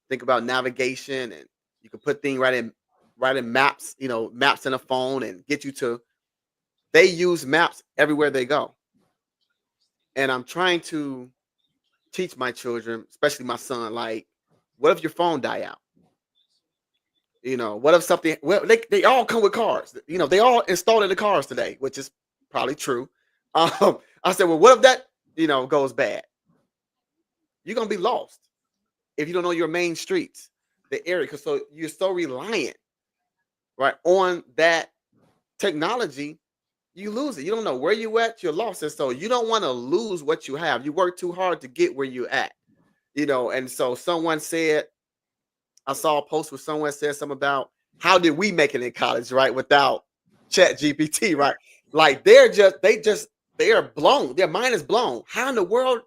think about navigation, and you can put things right in maps, maps in a phone and get you to, they use maps everywhere they go. And I'm trying to teach my children, especially my son, like, what if your phone die out? What if something, well, they all come with cars, they all installed in the cars today, which is probably true. I said, well, what if that, goes bad? You're going to be lost if you don't know your main streets, the area. Because so you're so reliant, right, on that technology, you lose it. You don't know where you at, you're lost. And so you don't want to lose what you have. You work too hard to get where you at, and so someone said, I saw a post where someone said something about how did we make it in college, right? Without Chat GPT, right? Like they are blown. Their mind is blown. How in the world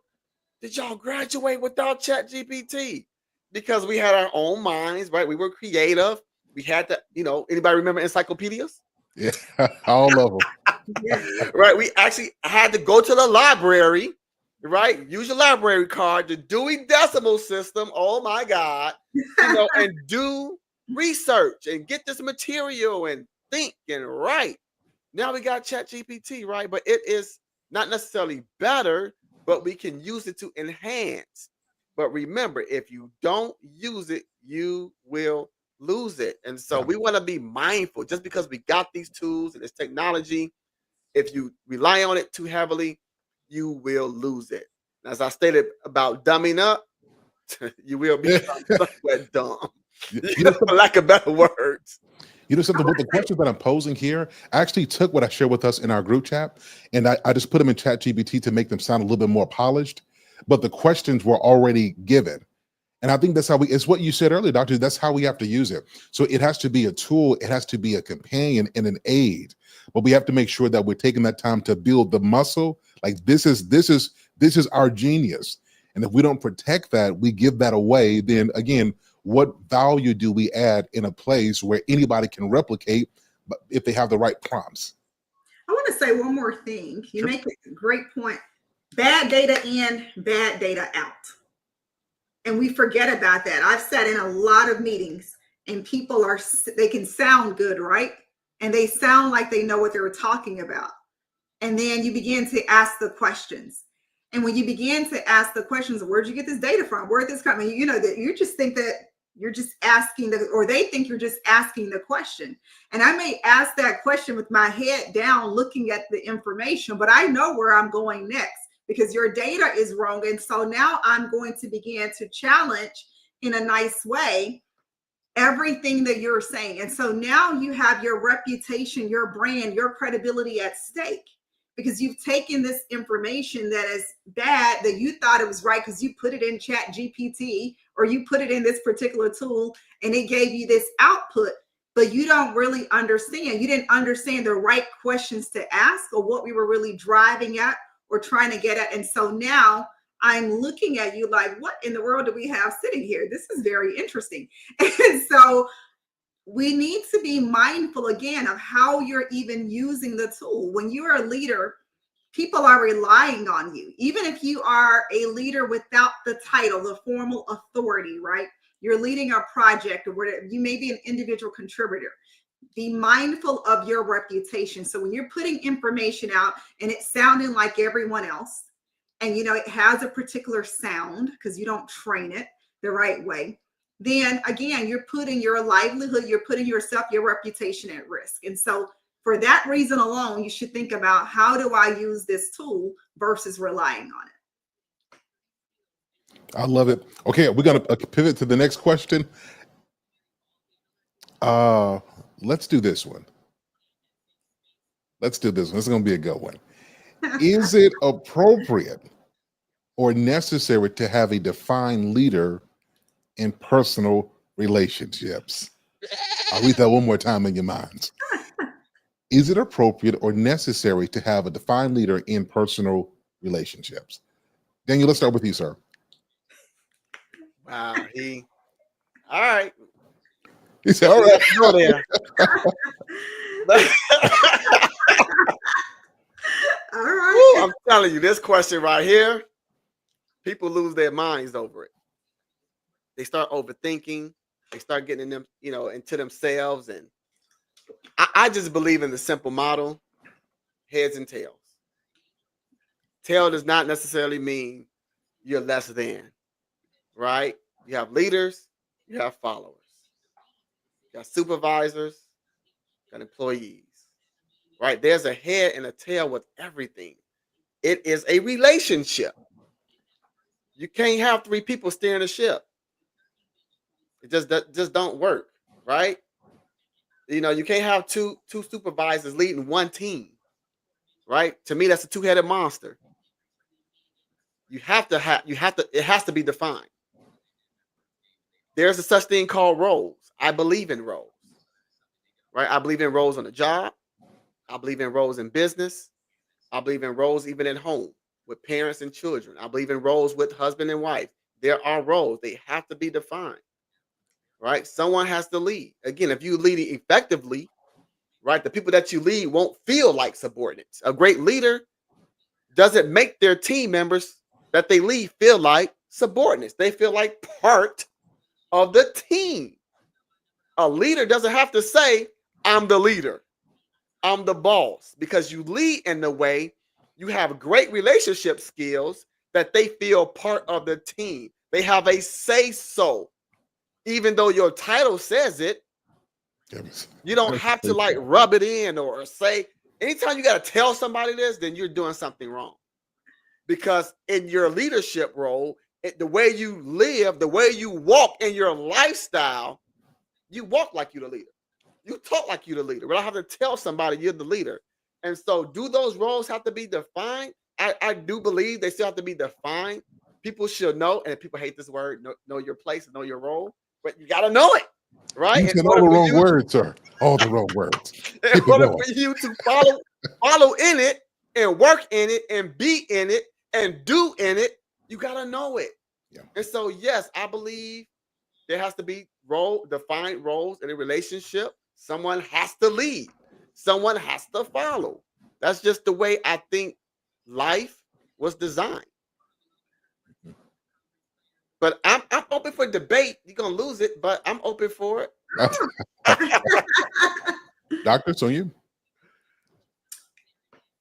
did y'all graduate without Chat GPT? Because we had our own minds, right? We were creative. We had to, anybody remember encyclopedias? Yeah, all of them. Yeah. Right? We actually had to go to the library, right? Use your library card, the Dewey Decimal System. Oh my God. And do research and get this material and think and write. Now we got Chat GPT, right? But it is not necessarily better, but we can use it to enhance. But remember, if you don't use it, you will lose it. And so we want to be mindful. Just because we got these tools and this technology, if you rely on it too heavily, you will lose it. As I stated about dumbing up, you will become somewhat dumb. For lack of better words. You know something, with the questions that I'm posing here, I actually took what I shared with us in our group chat, and I just put them in Chat GPT to make them sound a little bit more polished. But the questions were already given. And I think that's how it's what you said earlier, Doctor. That's how we have to use it. So it has to be a tool, it has to be a companion and an aid. But we have to make sure that we're taking that time to build the muscle. Like this is our genius. And if we don't protect that, we give that away, then again, what value do we add in a place where anybody can replicate, but if they have the right prompts? I want to say one more thing. You make a great point. Bad data in, bad data out. And we forget about that. I've sat in a lot of meetings and people they can sound good, right? And they sound like they know what they're talking about. And then you begin to ask the questions. And when you begin to ask the questions, where'd you get this data from? Where'd this come? You know, that you just think that you're just asking or they think you're just asking the question. And I may ask that question with my head down, looking at the information, but I know where I'm going next because your data is wrong. And so now I'm going to begin to challenge in a nice way everything that you're saying. And so now you have your reputation, your brand, your credibility at stake. Because you've taken this information that is bad that you thought it was right because you put it in Chat GPT or you put it in this particular tool and it gave you this output, but you don't really understand. You didn't understand the right questions to ask or what we were really driving at or trying to get at. And so now I'm looking at you like, what in the world do we have sitting here? This is very interesting. And so we need to be mindful again of how you're even using the tool. When you're a leader, people are relying on you. Even if you are a leader without the title, the formal authority, right? You're leading a project or whatever. You may be an individual contributor. Be mindful of your reputation. So when you're putting information out and it's sounding like everyone else, and it has a particular sound because you don't train it the right way, then again, you're putting your livelihood, you're putting yourself, your reputation at risk. And so for that reason alone, you should think about how do I use this tool versus relying on it. I love it. Okay, we're going to pivot to the next question. Let's do this one. This is going to be a good one. Is it appropriate or necessary to have a defined leader in personal relationships? I'll read that one more time in your minds. Is it appropriate or necessary to have a defined leader in personal relationships? Daniel, let's start with you, sir. Wow. All right. He said, all right. Go there. All right. Woo, I'm telling you, this question right here, people lose their minds over it. They start overthinking. They start getting them, into themselves. And I just believe in the simple model, heads and tails. Tail does not necessarily mean you're less than, right? You have leaders, you have followers. You got supervisors, you got employees, right? There's a head and a tail with everything. It is a relationship. You can't have three people steering a ship. It just don't work, right? You can't have two supervisors leading one team, right? To me, that's a two-headed monster. It has to be defined. there's a such thing called roles. I believe in roles, right? I believe in roles on the job. I believe in roles in business. I believe in roles even at home with parents and children. I believe in roles with husband and wife. There are roles. They have to be defined, right? Someone has to lead. Again, if you lead effectively, right, the people that you lead won't feel like subordinates. A great leader doesn't make their team members that they lead feel like subordinates. They feel like part of the team. A leader doesn't have to say, I'm the leader, I'm the boss, because you lead in the way you have great relationship skills that they feel part of the team. They have a say so. Even though your title says it, you don't have to like rub it in or say, anytime you got to tell somebody this, then you're doing something wrong. Because in your leadership role, the way you live, the way you walk in your lifestyle, you walk like you're the leader. You talk like you're the leader. But I have to tell somebody you're the leader. And so do those roles have to be defined? I do believe they still have to be defined. People should know, and people hate this word, know your place and know your role, but you got to know it, right? You said all the wrong words, sir. All the wrong words. In order for you to follow in it and work in it and be in it and do in it, you got to know it. Yeah. And so, yes, I believe there has to be defined roles in a relationship. Someone has to lead. Someone has to follow. That's just the way I think life was designed. But I'm open for debate. You're going to lose it, but I'm open for it. Doctor, so you?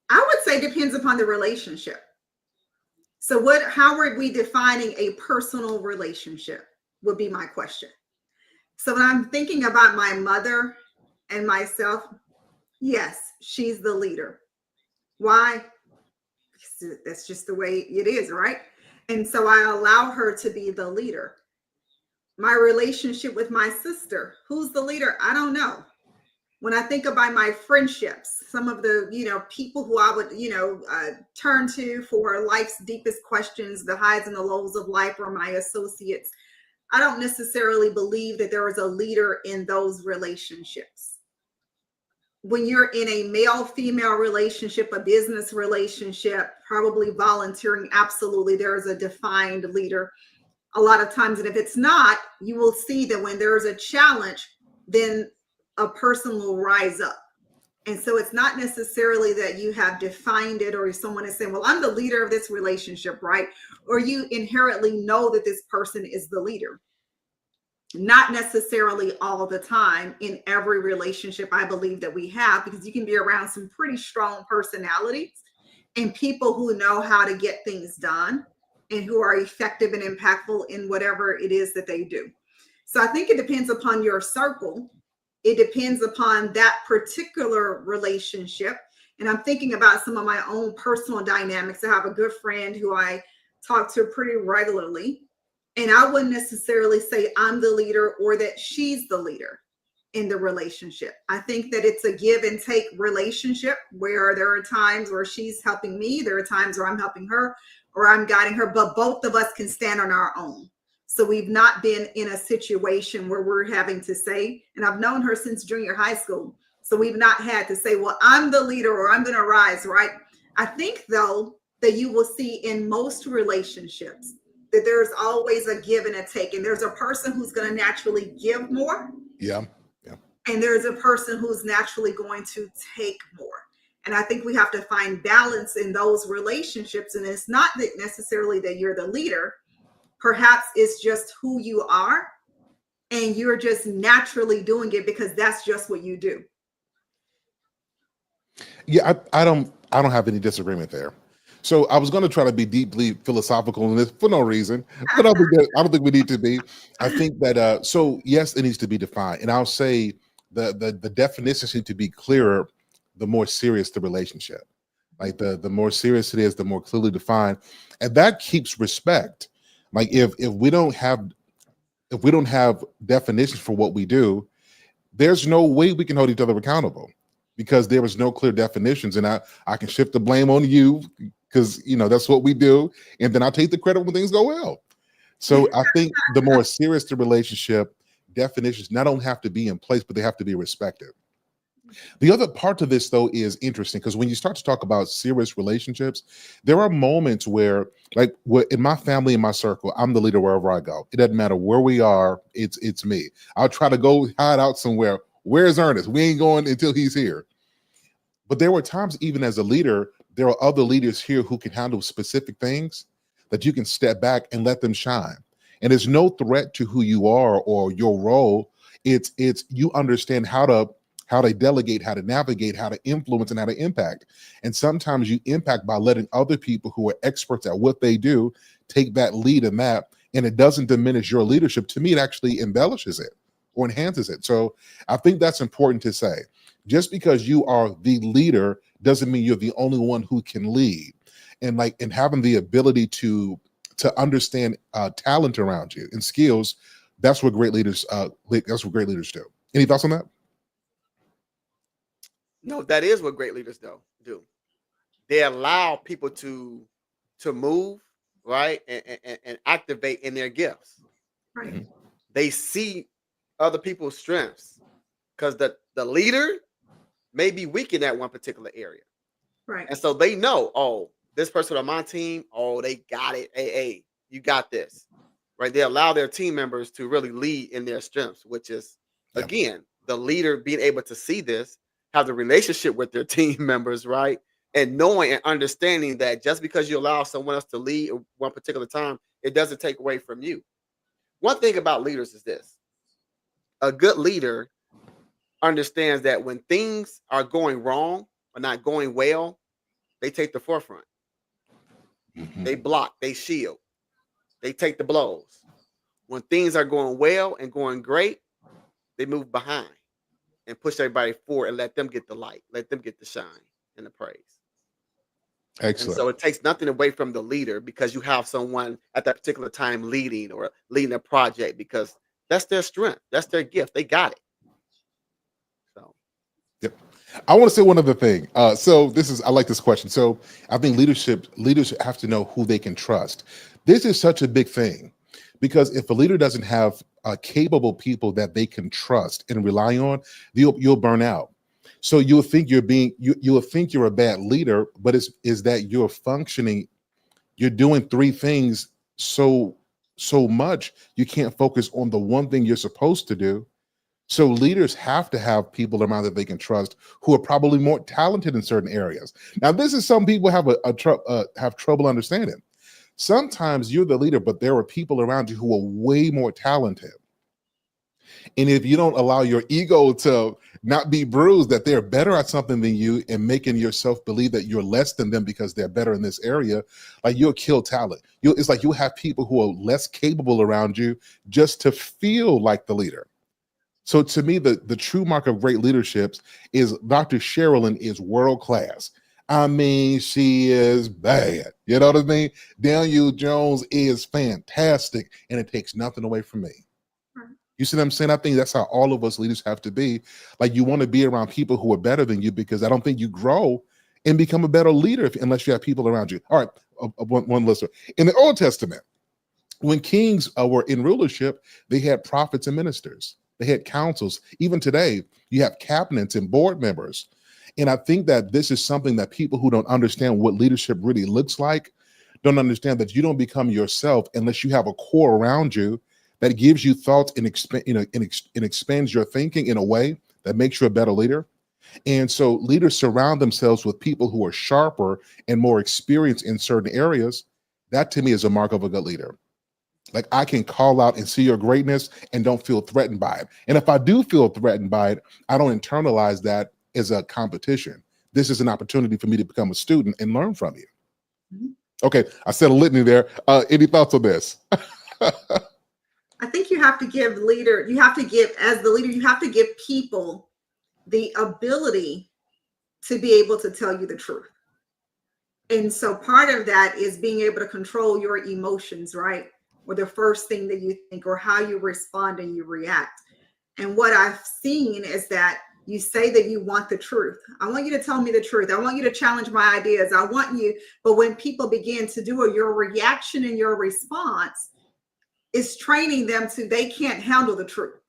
I would say depends upon the relationship. So how are we defining a personal relationship would be my question. So when I'm thinking about my mother and myself, yes, she's the leader. Why? Because that's just the way it is, right? And so I allow her to be the leader. My relationship with my sister, who's the leader? I don't know. When I think about my friendships, some of the, people who I would, turn to for life's deepest questions, the highs and the lows of life, or my associates, I don't necessarily believe that there is a leader in those relationships. When you're in a male-female relationship, a business relationship, probably volunteering, absolutely, there is a defined leader. A lot of times, and if it's not, you will see that when there is a challenge, then a person will rise up. And so it's not necessarily that you have defined it or someone is saying, well, I'm the leader of this relationship, right? Or you inherently know that this person is the leader. Not necessarily all the time in every relationship I believe that we have, because you can be around some pretty strong personalities and people who know how to get things done and who are effective and impactful in whatever it is that they do. So I think it depends upon your circle. It depends upon that particular relationship. And I'm thinking about some of my own personal dynamics. I have a good friend who I talk to pretty regularly. And I wouldn't necessarily say I'm the leader or that she's the leader in the relationship. I think that it's a give and take relationship where there are times where she's helping me. There are times where I'm helping her or I'm guiding her, but both of us can stand on our own. So we've not been in a situation where we're having to say, and I've known her since junior high school. So we've not had to say, well, I'm the leader or I'm going to rise, right? I think, though, that you will see in most relationships that there's always a give and a take. And there's a person who's going to naturally give more. Yeah. And there's a person who's naturally going to take more. And I think we have to find balance in those relationships. And it's not that necessarily that you're the leader. Perhaps it's just who you are. And you're just naturally doing it because that's just what you do. Yeah, I don't have any disagreement there. So I was going to try to be deeply philosophical in this for no reason, but I don't think we need to be. I think that so yes, it needs to be defined, and I'll say the definitions need to be clearer. The more serious the relationship, like the more serious it is, the more clearly defined, and that keeps respect. Like if we don't have definitions for what we do, there's no way we can hold each other accountable because there was no clear definitions, and I can shift the blame on you. Because that's what we do, and then I take the credit when things go well. So I think the more serious the relationship, definitions not only have to be in place, but they have to be respected. The other part to this, though, is interesting because when you start to talk about serious relationships, there are moments where, like, in my family, in my circle, I'm the leader wherever I go. It doesn't matter where we are; it's me. I'll try to go hide out somewhere. Where's Ernest? We ain't going until he's here. But there were times, even as a leader, there are other leaders here who can handle specific things that you can step back and let them shine. And there's no threat to who you are or your role. It's you understand how to delegate, how to navigate, how to influence, and how to impact. And sometimes you impact by letting other people who are experts at what they do take that lead in that, and it doesn't diminish your leadership. To me, it actually embellishes it or enhances it. So I think that's important to say. Just because you are the leader doesn't mean you're the only one who can lead. And having the ability to understand talent around you and skills, that's what great leaders do. Any thoughts on that? No, that is what great leaders do. They allow people to move, right, and activate in their gifts. Right. Mhm. They see other people's strengths because the leader may be weak in that one particular area. Right. And so they know, oh, this person on my team, oh, they got it. Hey, you got this. Right. They allow their team members to really lead in their strengths, which is, Yeah. again, the leader being able to see this, have the relationship with their team members, right? And knowing and understanding that just because you allow someone else to lead at one particular time, it doesn't take away from you. One thing about leaders is this: a good leader understands that when things are going wrong or not going well, they take the forefront. Mhm. They block, they shield, they take the blows. When things are going well and going great, they move behind and push everybody forward and let them get the light, let them get the shine and the praise. And Excellent. so it takes nothing away from the leader because you have someone at that particular time leading or leading a project, because that's their strength, that's their gift. They got it. So Yep. I want to say one other thing. I like this question. So I think leaders have to know who they can trust. This is such a big thing because if a leader doesn't have capable people that they can trust and rely on, you'll burn out. So you'll think you'll think you're a bad leader, but is that you're functioning, you're doing three things so much you can't focus on the one thing you're supposed to do. So leaders have to have people around that they can trust who are probably more talented in certain areas. Now, this is some people have trouble understanding. Sometimes you're the leader, but there are people around you who are way more talented. And if you don't allow your ego to not be bruised, that they're better at something than you and making yourself believe that you're less than them because they're better in this area, like you'll kill talent. It's like you'll have people who are less capable around you just to feel like the leader. So to me, the true mark of great leadership is Dr. Sherilyn is world class. I mean, she is bad. You know what I mean? Daniel Jones is fantastic, and it takes nothing away from me. Right. You see what I'm saying? I think that's how all of us leaders have to be. Like, you want to be around people who are better than you, because I don't think you grow and become a better leader unless you have people around you. All right, one listener. In the Old Testament, when kings were in rulership, they had prophets and ministers. They had councils. Even today, you have cabinets and board members. And I think that this is something that people who don't understand what leadership really looks like don't understand, that you don't become yourself unless you have a core around you that gives you thoughts and expands your thinking in a way that makes you a better leader. And so leaders surround themselves with people who are sharper and more experienced in certain areas. That to me is a mark of a good leader. Like, I can call out and see your greatness and don't feel threatened by it. And if I do feel threatened by it, I don't internalize that as a competition. This is an opportunity for me to become a student and learn from you. Mhm. Okay, I said a litany there. Any thoughts on this? I think you have to give as the leader, you have to give people the ability to be able to tell you the truth. And so part of that is being able to control your emotions, right? Or the first thing that you think, or how you respond and you react. And what I've seen is that you say that you want the truth. I want you to tell me the truth. I want you to challenge my ideas. I want you. But when people begin to do it, your reaction and your response is training them to they can't handle the truth.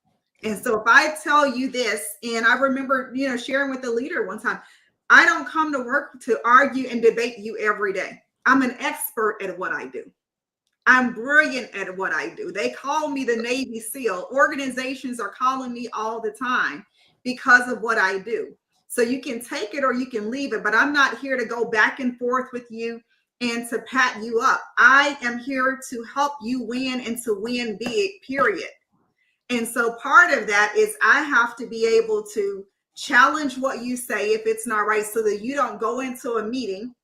And so if I tell you this, and I remember, sharing with the leader one time, I don't come to work to argue and debate you every day. I'm an expert at what I do. I'm brilliant at what I do. They call me the Navy SEAL. Organizations are calling me all the time because of what I do. So you can take it or you can leave it, but I'm not here to go back and forth with you and to pat you up. I am here to help you win and to win big, period. And so part of that is I have to be able to challenge what you say if it's not right, so that you don't go into a meeting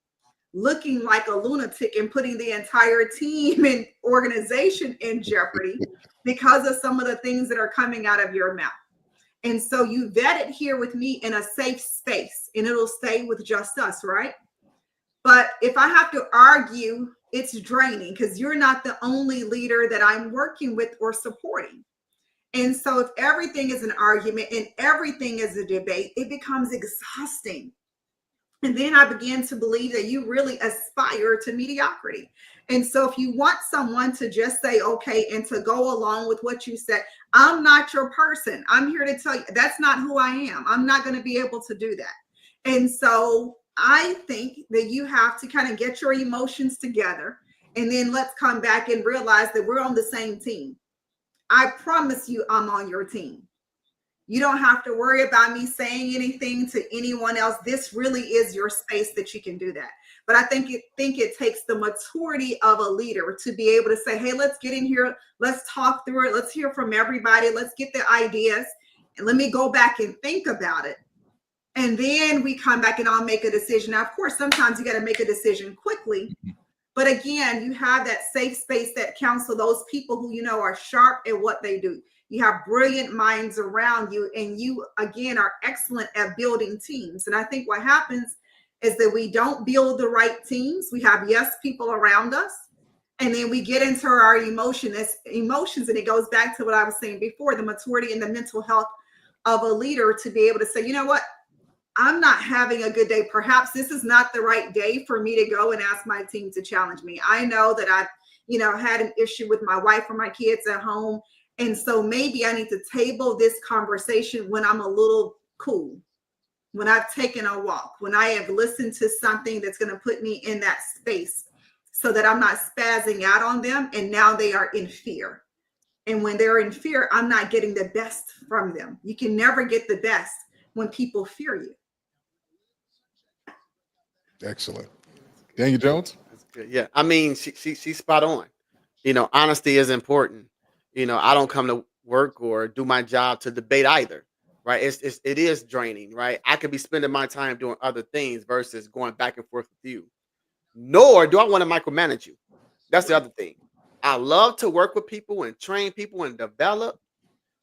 looking like a lunatic and putting the entire team and organization in jeopardy because of some of the things that are coming out of your mouth. And so you vet it here with me in a safe space, and it'll stay with just us, right? But if I have to argue, it's draining because you're not the only leader that I'm working with or supporting. And so if everything is an argument and everything is a debate, it becomes exhausting. And then I began to believe that you really aspire to mediocrity. And so if you want someone to just say, okay, and to go along with what you said, I'm not your person. I'm here to tell you that's not who I am. I'm not going to be able to do that. And so I think that you have to kind of get your emotions together, and then let's come back and realize that we're on the same team. I promise you I'm on your team. You don't have to worry about me saying anything to anyone else. This really is your space that you can do that. But I think it takes the maturity of a leader to be able to say, hey, let's get in here. Let's talk through it. Let's hear from everybody. Let's get the ideas. And let me go back and think about it. And then we come back and I'll make a decision. Now, of course, sometimes you got to make a decision quickly. But again, you have that safe space, that counsel, those people who are sharp at what they do. You have brilliant minds around you, and you, again, are excellent at building teams. And I think what happens is that we don't build the right teams. We have yes people around us, and then we get into our emotions, and it goes back to what I was saying before, the maturity and the mental health of a leader to be able to say, you know what, I'm not having a good day. Perhaps this is not the right day for me to go and ask my team to challenge me. I know that I've, had an issue with my wife or my kids at home. And so maybe I need to table this conversation when I'm a little cool, when I've taken a walk, when I have listened to something that's going to put me in that space so that I'm not spazzing out on them. And now they are in fear. And when they're in fear, I'm not getting the best from them. You can never get the best when people fear you. Excellent. Daniel Jones? That's good. Yeah. I mean, she's spot on. Honesty is important. I don't come to work or do my job to debate either, right? It is draining, right? I could be spending my time doing other things versus going back and forth with you. Nor do I want to micromanage you. That's the other thing. I love to work with people and train people and develop,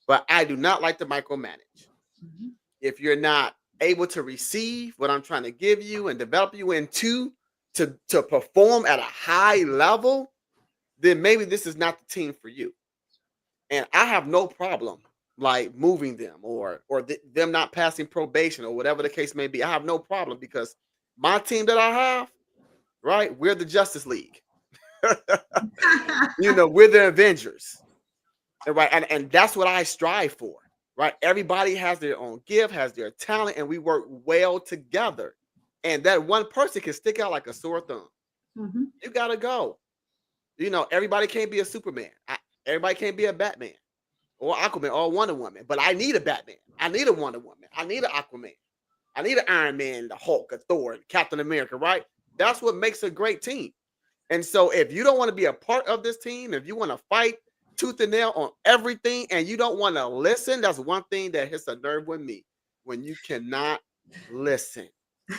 but I do not like to micromanage. Mm-hmm. If you're not able to receive what I'm trying to give you and develop you into to perform at a high level, then maybe this is not the team for you. And I have no problem like moving them or them not passing probation or whatever the case may be. I have no problem because my team that I have, right, we're the Justice League. We're the Avengers. Right. And that's what I strive for. Right. Everybody has their own gift, has their talent, and we work well together. And that one person can stick out like a sore thumb. Mm-hmm. You got to go. Everybody can't be a Superman. Everybody can't be a Batman or Aquaman or Wonder Woman, but I need a Batman. I need a Wonder Woman. I need an Aquaman. I need an Iron Man, the Hulk, a Thor, Captain America, right? That's what makes a great team. And so if you don't want to be a part of this team, if you want to fight tooth and nail on everything and you don't want to listen, that's one thing that hits a nerve with me. When you cannot listen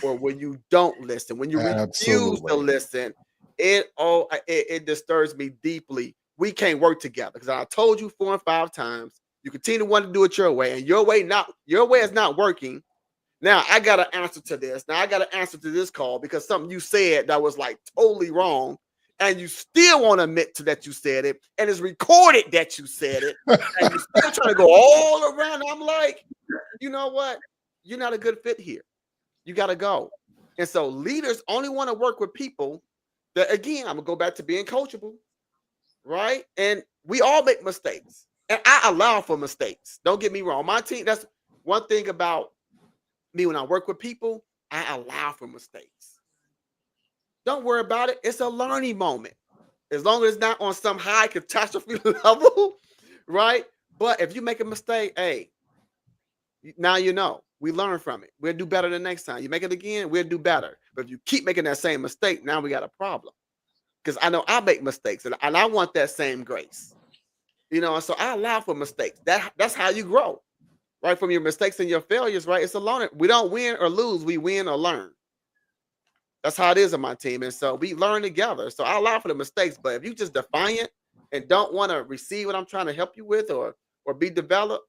or when you don't listen, when you refuse to listen, it disturbs me deeply. We can't work together because I told you 4 and 5 times. You continue to want to do it your way, and your way is not working. Now I got to answer to this. Now I got to answer to this call because something you said that was like totally wrong, and you still want to admit to that you said it, and it's recorded that you said it, and you're still trying to go all around. I'm like, you know what? You're not a good fit here. You got to go. And so leaders only want to work with people that, again, I'm gonna go back to being coachable. Right. And we all make mistakes, and I allow for mistakes. Don't get me wrong. My team, that's one thing about me when I work with people, I allow for mistakes. Don't worry about it. It's a learning moment. As long as it's not on some high catastrophe level, right? But if you make a mistake, hey, now you know. We learn from it. We'll do better the next time. You make it again, we'll do better. But if you keep making that same mistake, now we got a problem. Because I know I make mistakes, and I want that same grace. You know, and so I allow for mistakes. That's how you grow, right? From your mistakes and your failures, right? It's a learning. We don't win or lose. We win or learn. That's how it is on my team. And so we learn together. So I allow for the mistakes. But if you just defiant and don't want to receive what I'm trying to help you with or be developed,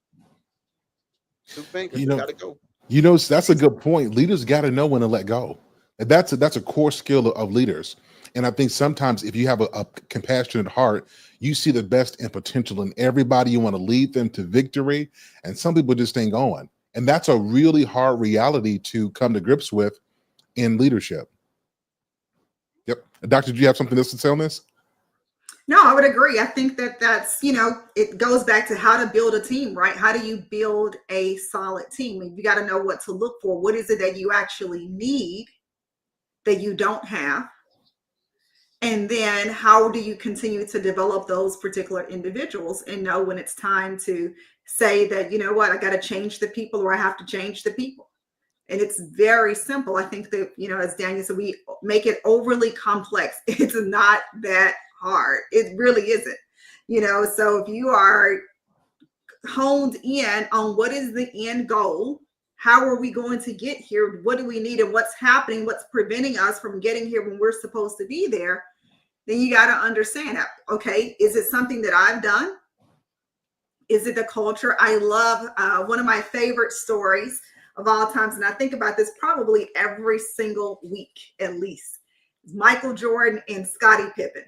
two fingers, you gotta go. You know, that's a good point. Leaders got to know when to let go. And that's a core skill of leaders. And I think sometimes if you have a compassionate heart, you see the best and potential in everybody. You want to lead them to victory. And some people just ain't going. And that's a really hard reality to come to grips with in leadership. Yep. Doctor, do you have something else to say on this? No, I would agree. I think that's, it goes back to how to build a team, right? How do you build a solid team? And you got to know what to look for. What is it that you actually need that you don't have? And then how do you continue to develop those particular individuals and know when it's time to say that, you know what, I got to change the people, or I have to change the people. And it's very simple. I think that, as Daniel said, we make it overly complex. It's not that hard. It really isn't. So if you are honed in on what is the end goal, how are we going to get here? What do we need, and what's happening? What's preventing us from getting here when we're supposed to be there? Then you got to understand that. Okay, is it something that I've done? Is it the culture? I love one of my favorite stories of all times, and I think about this probably every single week at least. Michael Jordan and Scottie Pippen.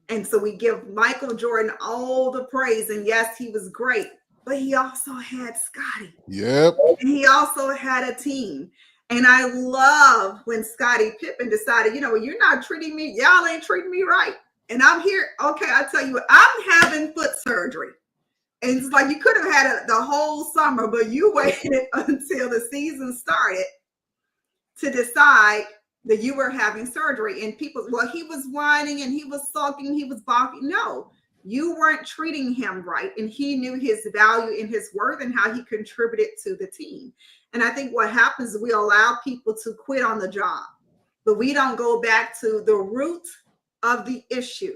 And so we give Michael Jordan all the praise, and yes, he was great, but he also had Scottie. Yep. And he also had a team. And I love when Scottie Pippen decided, you're not treating me, y'all ain't treating me right. And I'm here. Okay, I tell you what, I'm having foot surgery. And it's like, you could have had it the whole summer, but you waited until the season started to decide that you were having surgery. And people, well, he was whining and he was sulking, he was balking. No, you weren't treating him right. And he knew his value and his worth and how he contributed to the team. And I think what happens is we allow people to quit on the job, but we don't go back to the root of the issue.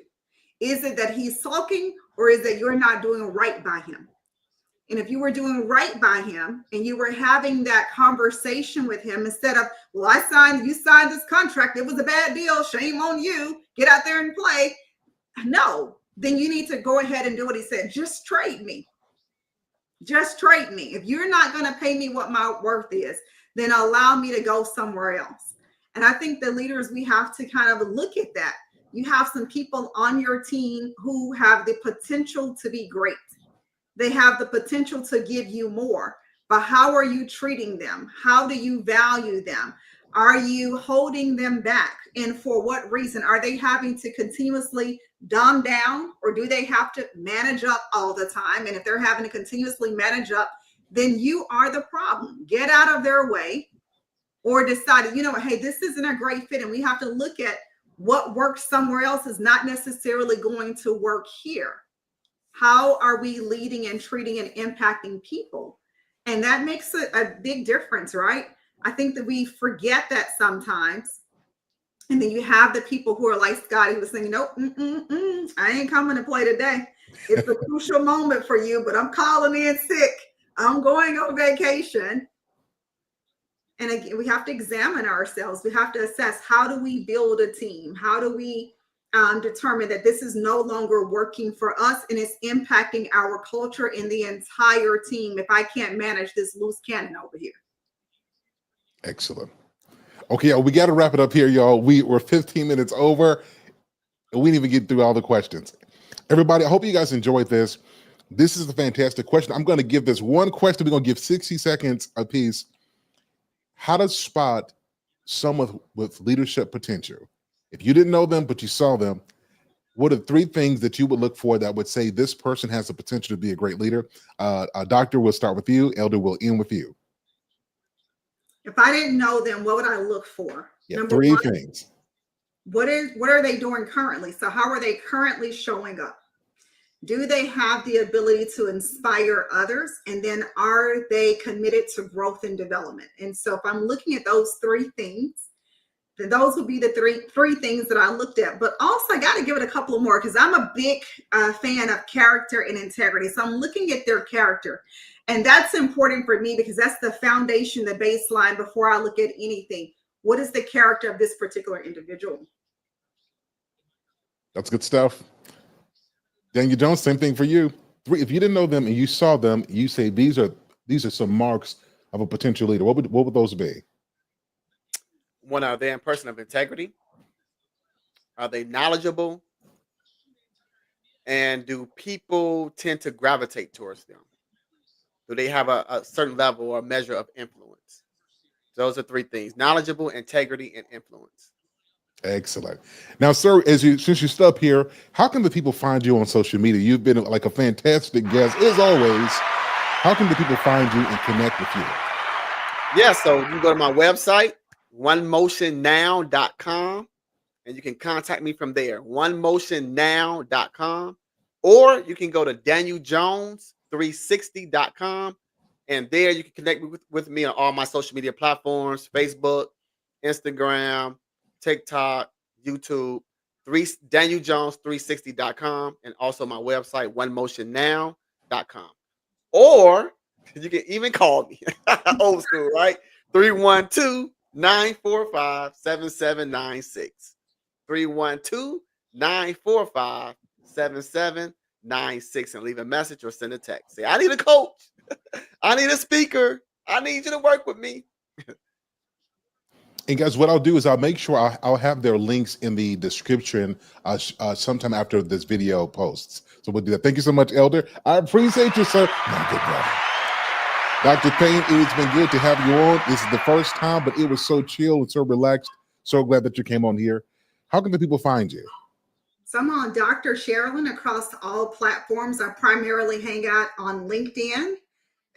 Is it that he's sulking, or is it you're not doing right by him? And if you were doing right by him and you were having that conversation with him instead of, well, you signed this contract, it was a bad deal, shame on you, get out there and play. No, then you need to go ahead and do what he said. Just trade me. Just trade me. If you're not going to pay me what my worth is, then allow me to go somewhere else. And I think the leaders, we have to kind of look at that. You have some people on your team who have the potential to be great. They have the potential to give you more, but how are you treating them? How do you value them? Are you holding them back? And for what reason? Are they having to continuously dumb down, or do they have to manage up all the time? And if they're having to continuously manage up, then you are the problem. Get out of their way, or decide, hey, this isn't a great fit. And we have to look at what works somewhere else is not necessarily going to work here. How are we leading and treating and impacting people? And that makes a big difference, right? I think that we forget that sometimes. And then you have the people who are like Scottie, who was saying, nope, I ain't coming to play today. It's a crucial moment for you, but I'm calling in sick. I'm going on vacation. And again, we have to examine ourselves. We have to assess, how do we build a team? How do we determine that this is no longer working for us and it's impacting our culture and the entire team if I can't manage this loose cannon over here? Excellent. Okay, we got to wrap it up here, y'all. We're 15 minutes over, and we didn't even get through all the questions. Everybody, I hope you guys enjoyed this. This is a fantastic question. I'm going to give this one question. We're going to give 60 seconds apiece. How to spot someone with leadership potential. If you didn't know them, but you saw them, What are 3 things that you would look for that would say this person has the potential to be a great leader? Doctor, we'll start with you. Elder, will end with you. If I didn't know them, what would I look for? Yeah, Number 3 one, things. what are they doing currently? So how are they currently showing up? Do they have the ability to inspire others? And then are they committed to growth and development? And so if I'm looking at those 3 things, then those would be the three things that I looked at. But also I got to give it a couple of more because I'm a big fan of character and integrity. So I'm looking at their character. And that's important for me because that's the foundation, the baseline before I look at anything. What is the character of this particular individual? That's good stuff. Daniel Jones, same thing for you. 3, if you didn't know them and you saw them, you say these are some marks of a potential leader. What would those be? One, are they a person of integrity? Are they knowledgeable? And do people tend to gravitate towards them? Do they have a certain level or measure of influence? Those are 3 things: knowledgeable, integrity, and influence. Excellent. Now, sir, since you stood up here, how can the people find you on social media? You've been like a fantastic guest, as always. How can the people find you and connect with you? Yeah, so you can go to my website, onemotionnow.com, and you can contact me from there, onemotionnow.com, or you can go to danieljones360.com, and there you can connect with me on all my social media platforms: Facebook, Instagram, TikTok, YouTube, danieljones360.com, and also my website, onemotionnow.com. Or you can even call me, old school, right? 312-945-7796. 312-945-7796, and leave a message or send a text. Say, I need a coach. I need a speaker. I need you to work with me. And guys, what I'll do is I'll make sure I'll have their links in the description sometime after this video posts. So we'll do that. Thank you so much, Elder. I appreciate you, sir. My good brother. Dr. Payne, it's been good to have you on. This is the first time, but it was so chill and so relaxed. So glad that you came on here. How can the people find you? So I'm on Dr. Sherilyn across all platforms. I primarily hang out on LinkedIn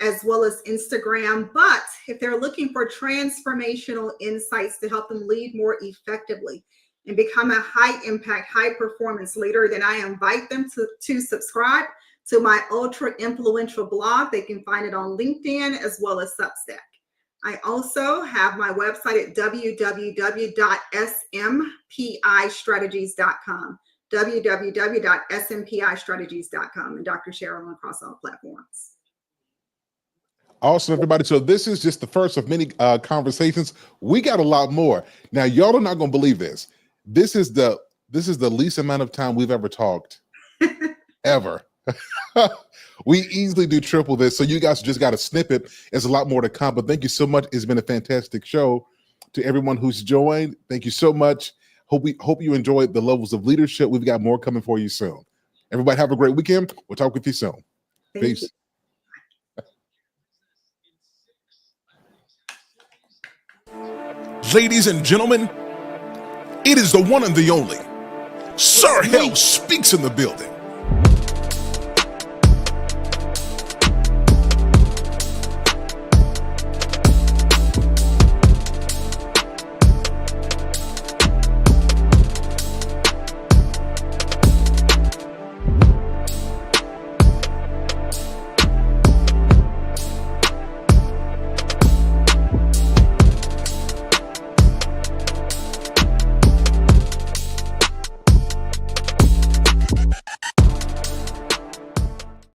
as well as Instagram. But if they're looking for transformational insights to help them lead more effectively and become a high impact, high performance leader, then I invite them to subscribe to my ultra influential blog. They can find it on LinkedIn as well as Substack. I also have my website at www.smpistrategies.com, www.smpistrategies.com, and Dr. Sherilyn across all platforms. Awesome, everybody. So this is just the first of many conversations. We got a lot more. Now, y'all are not going to believe this. This is the least amount of time we've ever talked, ever. We easily do triple this. So you guys just got a snippet. There's a lot more to come. But thank you so much. It's been a fantastic show. To everyone who's joined, thank you so much. Hope you enjoyed the levels of leadership. We've got more coming for you soon. Everybody have a great weekend. We'll talk with you soon. Peace. You. Ladies and gentlemen, it is the one and the only Sir Hell Speaks in the building.